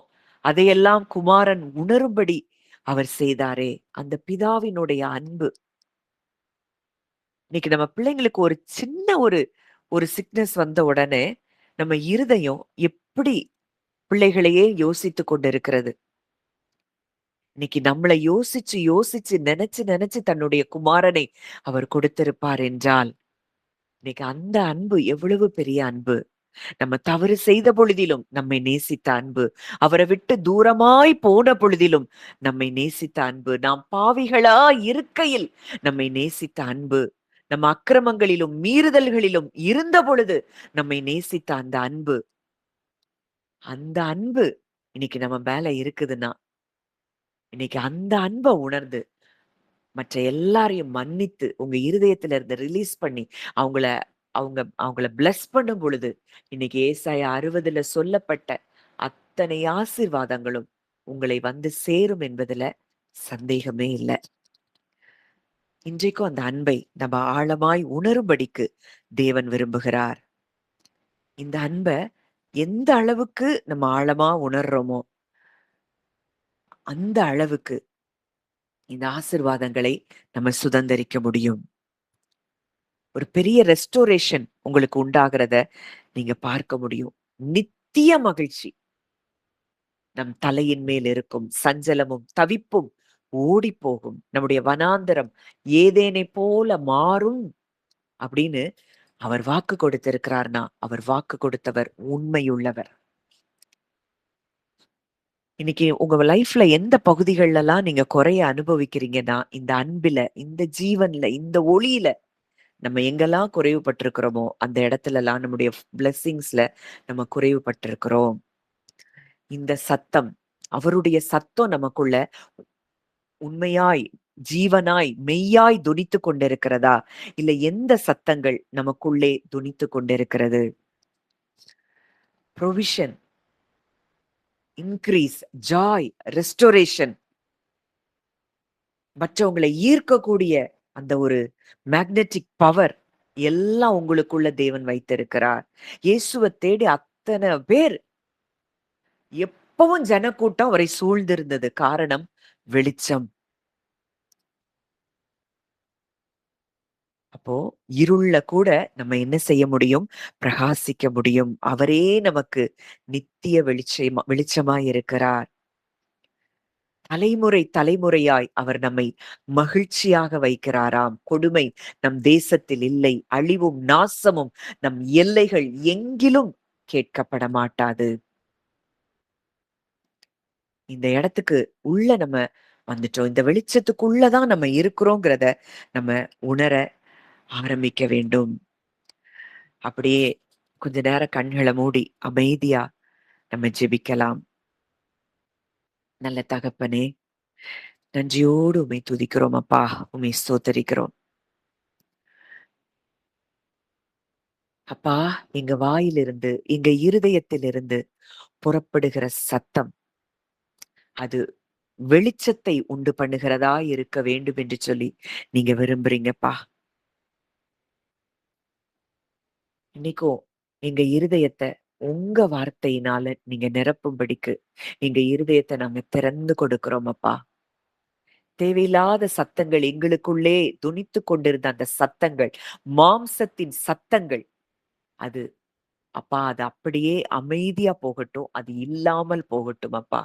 அதையெல்லாம் குமாரன் உணரும்படி அவர் செய்தாரே. அந்த பிதாவினுடைய அன்பு இன்னைக்கு நம்ம பிள்ளைங்களுக்கு ஒரு சின்ன ஒரு சிக்னஸ் வந்த உடனே நம்ம இருதயம் எப்படி பிள்ளைகளையே யோசித்து கொண்டிருக்கிறது. இன்னைக்கு நம்மளை யோசிச்சு யோசிச்சு நினைச்சு நினைச்சு தன்னுடைய குமாரனை அவர் கொடுத்திருப்பார் என்றால் இன்னைக்கு அந்த அன்பு எவ்வளவு பெரிய அன்பு. நம்ம தவறு செய்த பொழுதிலும் நம்மை நேசித்த அன்பு, அவரை விட்டு தூரமாய் போன பொழுதிலும் நம்மை நேசித்த அன்பு, நாம் பாவிகளா இருக்கையில் நம்மை நேசித்த அன்பு, நம்ம அக்கிரமங்களிலும் மீறுதல்களிலும் இருந்த பொழுது நம்மை நேசித்த அந்த அன்பு, அந்த அன்பு இன்னைக்கு நம்ம மேல இருக்குதுன்னா இன்னைக்கு அந்த அன்பை உணர்ந்து மற்ற எல்லாரையும் மன்னித்து உங்க இருதயத்துல இருந்து ரிலீஸ் பண்ணி அவங்கள அவங்கள பிளஸ் பண்ணும் பொழுது இன்னைக்கு ஏசாயா 60ல சொல்லப்பட்ட அத்தனை ஆசீர்வாதங்களும் உங்களை வந்து சேரும் என்பதுல சந்தேகமே இல்லை. இன்றைக்கும் அந்த அன்பை நம்ம ஆழமாய் உணரும்படிக்கு தேவன் விரும்புகிறார். இந்த அன்ப எந்த அளவுக்கு நம்ம ஆழமா உணர்றோமோ, அந்த அளவுக்கு இந்த ஆசீர்வாதங்களை நம்ம சுதந்தரிக்க முடியும். ஒரு பெரிய ரெஸ்டோரேஷன் உங்களுக்கு உண்டாகிறத நீங்க பார்க்க முடியும். நித்திய மகிழ்ச்சி நம் தலையின் மேல் இருக்கும். சஞ்சலமும், தவிப்பும் ஓடிப்போகும். நம்முடைய வனாந்தரம் ஏதேனைப் போல மாறும் அப்படின்னு அவர் வாக்கு கொடுத்திருக்கிறார்னா, அவர் வாக்கு கொடுத்தவர் உண்மையுள்ளவர். இன்னைக்கு உங்க லைஃப்ல எந்த பகுதிகள்லலாம் நீங்க குறைய அனுபவிக்கிறீங்கன்னா, இந்த அன்பில, இந்த ஜீவன்ல, இந்த ஒளியில நம்ம எங்கெல்லாம் குறைவுபட்டிருக்கிறோமோ, அந்த இடத்துலலாம் நம்முடைய பிளெஸ்ஸிங்ஸ்ல நம்ம குறைவுபட்டிருக்கிறோம். இந்த சத்தம், அவருடைய சத்தம் நமக்குள்ள உண்மையாய், ஜீவனாய், மெய்யாய் தொனித்துக் கொண்டிருக்கிறதா? இல்ல எந்த சத்தங்கள் நமக்குள்ளே தொனித்துக் கொண்டிருக்கிறது? புரோவிஷன், இன்கிரீஸ், ஜாய், ரெஸ்டோரேஷன், மற்றவங்களை ஈர்க்கக்கூடிய அந்த ஒரு மேக்னெட்டிக் பவர் எல்லாம் உங்களுக்குள்ள தேவன் வைத்திருக்கிறார். இயேசுவ தேடி அத்தனை பேர் எப்பவும் ஜனக்கூட்டம் அவரை சூழ்ந்திருந்தது. காரணம் வெளிச்சம். அப்போ இருள்ல கூட நம்ம என்ன செய்ய முடியும்? பிரகாசிக்க முடியும். அவரே நமக்கு நித்திய வெளிச்சமாய் இருக்கிறார். தலைமுறை தலைமுறையாய் அவர் நம்மை மகிழ்ச்சியாக வைக்கிறாராம். கொடுமை நம் தேசத்தில் இல்லை. அழிவும் நாசமும் நம் எல்லைகள் எங்கிலும் கேட்கப்பட மாட்டாது. இந்த இடத்துக்கு உள்ள நம்ம வந்துட்டோம். இந்த வெளிச்சத்துக்குள்ளதான் நம்ம இருக்கிறோங்கிறத நம்ம உணர ஆரம்பிக்க வேண்டும். அப்படியே கொஞ்ச நேரம் கண்கள மூடி அமைதியா நம்ம ஜெபிக்கலாம். நல்ல தகப்பனே, நன்றியோடு உம்மை துதிக்கிறோம் அப்பா. உம்மை ஸ்தோத்தரிக்கிறோம். அப்பா, எங்க வாயிலிருந்து, எங்க இருதயத்திலிருந்து புறப்படுகிற சத்தம், அது வெளிச்சத்தை உண்டு பண்ணுகிறதா இருக்க வேண்டும் என்று சொல்லி நீங்க விரும்புறீங்கப்பா. இன்னைக்கும் எங்க இருதயத்த உங்க வார்த்தையினால நீங்க நிரப்பும்படிக்கு எங்க இருதயத்தை நாங்க திறந்து கொடுக்கிறோம் அப்பா. தேவையில்லாத சத்தங்கள் எங்களுக்குள்ளே தொனித்துக் கொண்டிருந்த அந்த சத்தங்கள், மாம்சத்தின் சத்தங்கள், அது அப்பா அது அப்படியே அமைதியா போகட்டும். அது இல்லாமல் போகட்டும் அப்பா.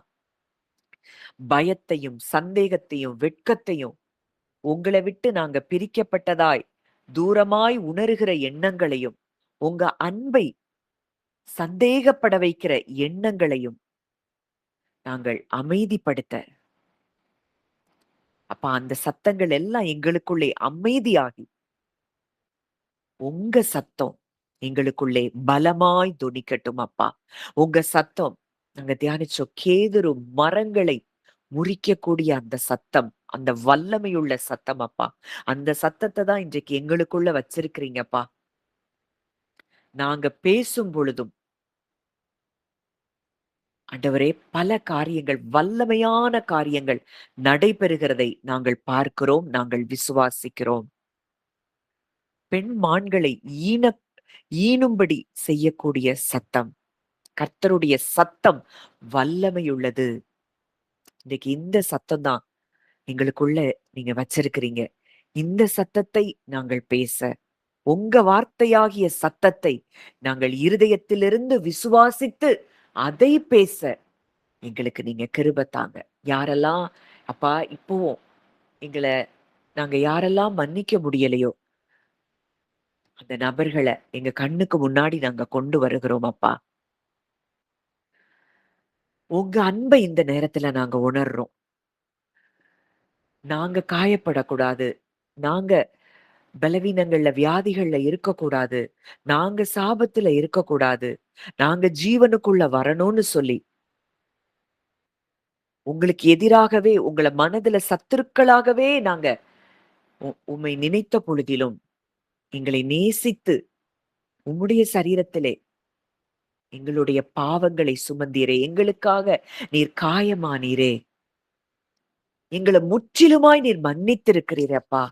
பயத்தையும், சந்தேகத்தையும், வெட்கத்தையும், உங்கள விட்டு நாங்க பிரிக்கப்பட்டதாய், தூரமாய் உணர்கிற எண்ணங்களையும், உங்க அன்பை சந்தேகப்பட வைக்கிற எண்ணங்களையும் நாங்கள் அமைதிப்படுத்த, அப்பா அந்த சத்தங்கள் எல்லாம் எங்களுக்குள்ளே அமைதியாகி, உங்க சத்தம் எங்களுக்குள்ளே பலமாய் தொனிக்கட்டும் அப்பா. உங்க சத்தம் நாங்க தியானிச்சோம். கேதுரு மரங்களை முறிக்கக்கூடிய அந்த சத்தம், அந்த வல்லமையுள்ள சத்தம் அப்பா. அந்த சத்தத்தை தான் இன்றைக்கு எங்களுக்குள்ள வச்சிருக்கிறீங்கப்பா. நாங்க பேசும் பொழுதும் ஆண்டவரே, பல காரியங்கள், வல்லமையான காரியங்கள் நடைபெறுகிறதை நாங்கள் பார்க்கிறோம், நாங்கள் விசுவாசிக்கிறோம். பெண் மான்களை ஈனும்படி செய்யக்கூடிய சத்தம், கர்த்தருடைய சத்தம் வல்லமையுள்ளது. இன்னைக்கு இந்த சத்தம் தான் எங்களுக்குள்ள நீங்க வச்சிருக்கிறீங்க. இந்த சத்தத்தை நாங்கள் பேச, உங்க வார்த்தையாகிய சத்தத்தை நாங்கள் இருதயத்திலிருந்து விசுவாசித்து அதை பேச எங்களுக்கு நீங்க கிருபை தாங்க. யாரெல்லாம் அப்பா இப்பவும் எங்கள நாங்க யாரெல்லாம் மன்னிக்க முடியலையோ, அந்த நபர்கள எங்க கண்ணுக்கு முன்னாடி நாங்க கொண்டு வருகிறோம் அப்பா. உங்க அன்பை இந்த நேரத்துல நாங்க உணர்றோம். நாங்க காயப்படக்கூடாது. நாங்க பலவீனங்கள்ல, வியாதிகள்ல இருக்கக்கூடாது. நாங்க சாபத்துல இருக்கக்கூடாது. நாங்க ஜீவனுக்குள்ள வரணும்னு சொல்லி, உங்களுக்கு எதிராகவே, உங்கள மனதுல சத்துருக்களாகவே நாங்க உம்மை நினைத்த பொழுதிலும், எங்களை நேசித்து, உம்முடைய சரீரத்திலே எங்களுடைய பாவங்களை சுமந்தீரே! எங்களுக்காக நீர் காயமானீரே! எங்கள முற்றிலுமாய் நீர் மன்னித்திருக்கிறீர் அப்பா.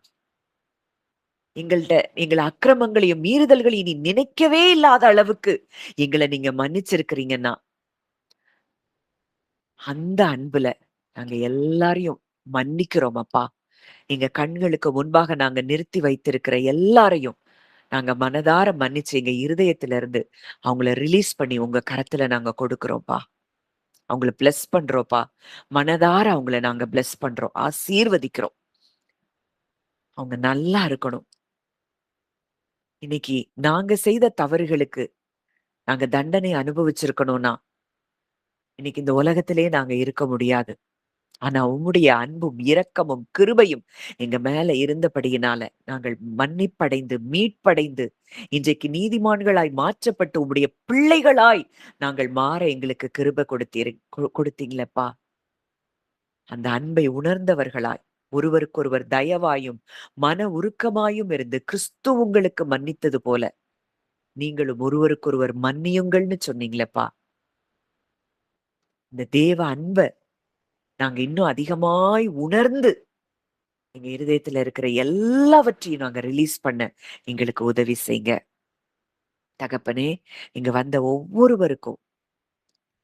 எங்கள்ட்ட எங்கள அக்கிரமங்களையும், மீறுதல்களையும் இனி நினைக்கவே இல்லாத அளவுக்கு எங்கள நீங்க மன்னிச்சிருக்கிறீங்கன்னா, அந்த அன்புல நாங்க எல்லாரையும் மன்னிக்கிறோம் அப்பா. எங்க கண்களுக்கு முன்பாக நாங்க நிறுத்தி வைத்திருக்கிற எல்லாரையும் நாங்க மனதார மன்னிச்சு எங்க இருதயத்துல இருந்து அவங்கள ரிலீஸ் பண்ணி உங்க கரத்துல நாங்க கொடுக்கிறோம்ப்பா. அவங்கள பிளெஸ் பண்றோம்ப்பா. மனதார அவங்கள நாங்க பிளெஸ் பண்றோம். ஆசீர்வதிக்கிறோம். அவங்க நல்லா இருக்கணும். இன்னைக்கு நாங்க செய்த தவறுகளுக்கு நாங்க தண்டனை அனுபவிச்சிருக்கணும்னா, இன்னைக்கு இந்த உலகத்திலேயே நாங்க இருக்க முடியாது. ஆனா உம்முடைய அன்பும், இரக்கமும், கிருபையும் எங்க மேல இருந்தபடியினால, நாங்கள் மன்னிப்படைந்து, மீட்படைந்து, இன்றைக்கு நீதிமான்களாய் மாற்றப்பட்டு உம்முடைய பிள்ளைகளாய் நாங்கள் மாற எங்களுக்கு கிருபை கொடுத்தீங்களப்பா. அந்த அன்பை உணர்ந்தவர்களாய், ஒருவருக்கொருவர் தயவாயும், மன உருக்கமாயும் இருந்து கிறிஸ்து உங்களுக்கு மன்னித்தது போல, நீங்களும் ஒருவருக்கொருவர் மன்னியுங்கள்னு சொன்னீங்களேப்பா. இந்த தேவ அன்ப நாங்க இன்னும் அதிகமாய் உணர்ந்து, எங்க இருதயத்துல இருக்கிற எல்லாவற்றையும் நாங்க ரிலீஸ் பண்ண எங்களுக்கு உதவி செய்யுங்க. தகப்பனே, இங்க வந்த ஒவ்வொருவருக்கும்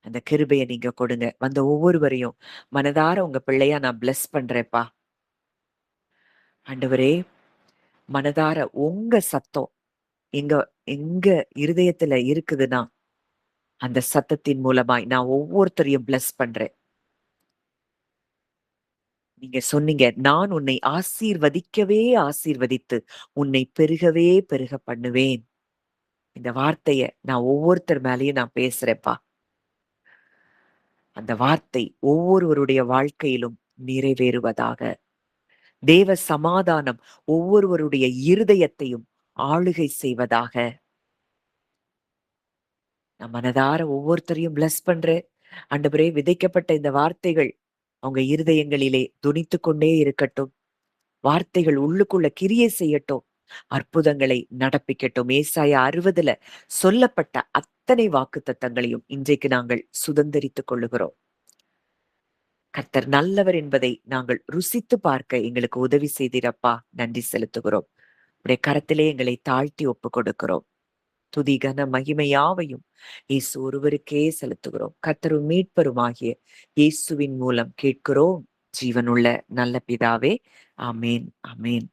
அந்த கிருபைய நீங்க கொடுங்க. வந்த ஒவ்வொருவரையும் மனதார உங்க பிள்ளையா நான் பிளெஸ் பண்றேன்ப்பா. ஆண்டவரே, மனதார உங்க சத்தம் எங்க எங்க இருதயத்துல இருக்குதுன்னா, அந்த சத்தத்தின் மூலமாய் நான் ஒவ்வொருத்தரையும் பிளெஸ் பண்றேன். நீங்க சொன்னீங்க, "நான் உன்னை ஆசீர்வதிக்கவே ஆசீர்வதித்து, உன்னை பெருகவே பெருக பண்ணுவேன்." இந்த வார்த்தைய நான் ஒவ்வொருத்தர் மேலயும் நான் பேசுறேன்ப்பா. அந்த வார்த்தை ஒவ்வொருவருடைய வாழ்க்கையிலும் நிறைவேறுவதாக. தேவ சமாதானம் ஒவ்வொருவருடைய இருதயத்தையும் ஆளுகை செய்வதாக. நான் மனதார ஒவ்வொருத்தரையும் பிளஸ் பண்றேன். ஆண்டவரே, விதைக்கப்பட்ட இந்த வார்த்தைகள் அவங்க இருதயங்களிலே தொனித்துக் கொண்டே இருக்கட்டும். வார்த்தைகள் உள்ளுக்குள்ள கிரியை செய்யட்டும். அற்புதங்களை நடப்பிக்கட்டும். ஏசாயா 60ல சொல்லப்பட்ட அத்தனை வாக்குத்தத்தங்களையும் இன்றைக்கு நாங்கள் சுதந்தரித்துக் கொள்ளுகிறோம். கர்த்தர் நல்லவர் என்பதை நாங்கள் ருசித்து பார்க்க எங்களுக்கு உதவி செய்தீரப்பா. நன்றி செலுத்துகிறோம். உடைய கரத்திலே எங்களை தாழ்த்தி ஒப்புக் கொடுக்கிறோம். துதி கன மகிமை யாவையும் இயேசு ஒருவருக்கே செலுத்துகிறோம். கர்த்தரும் மீட்பருமாகிய இயேசுவின் மூலம் கேட்கிறோம். ஜீவனுள்ள நல்ல பிதாவே. ஆமேன், ஆமேன்.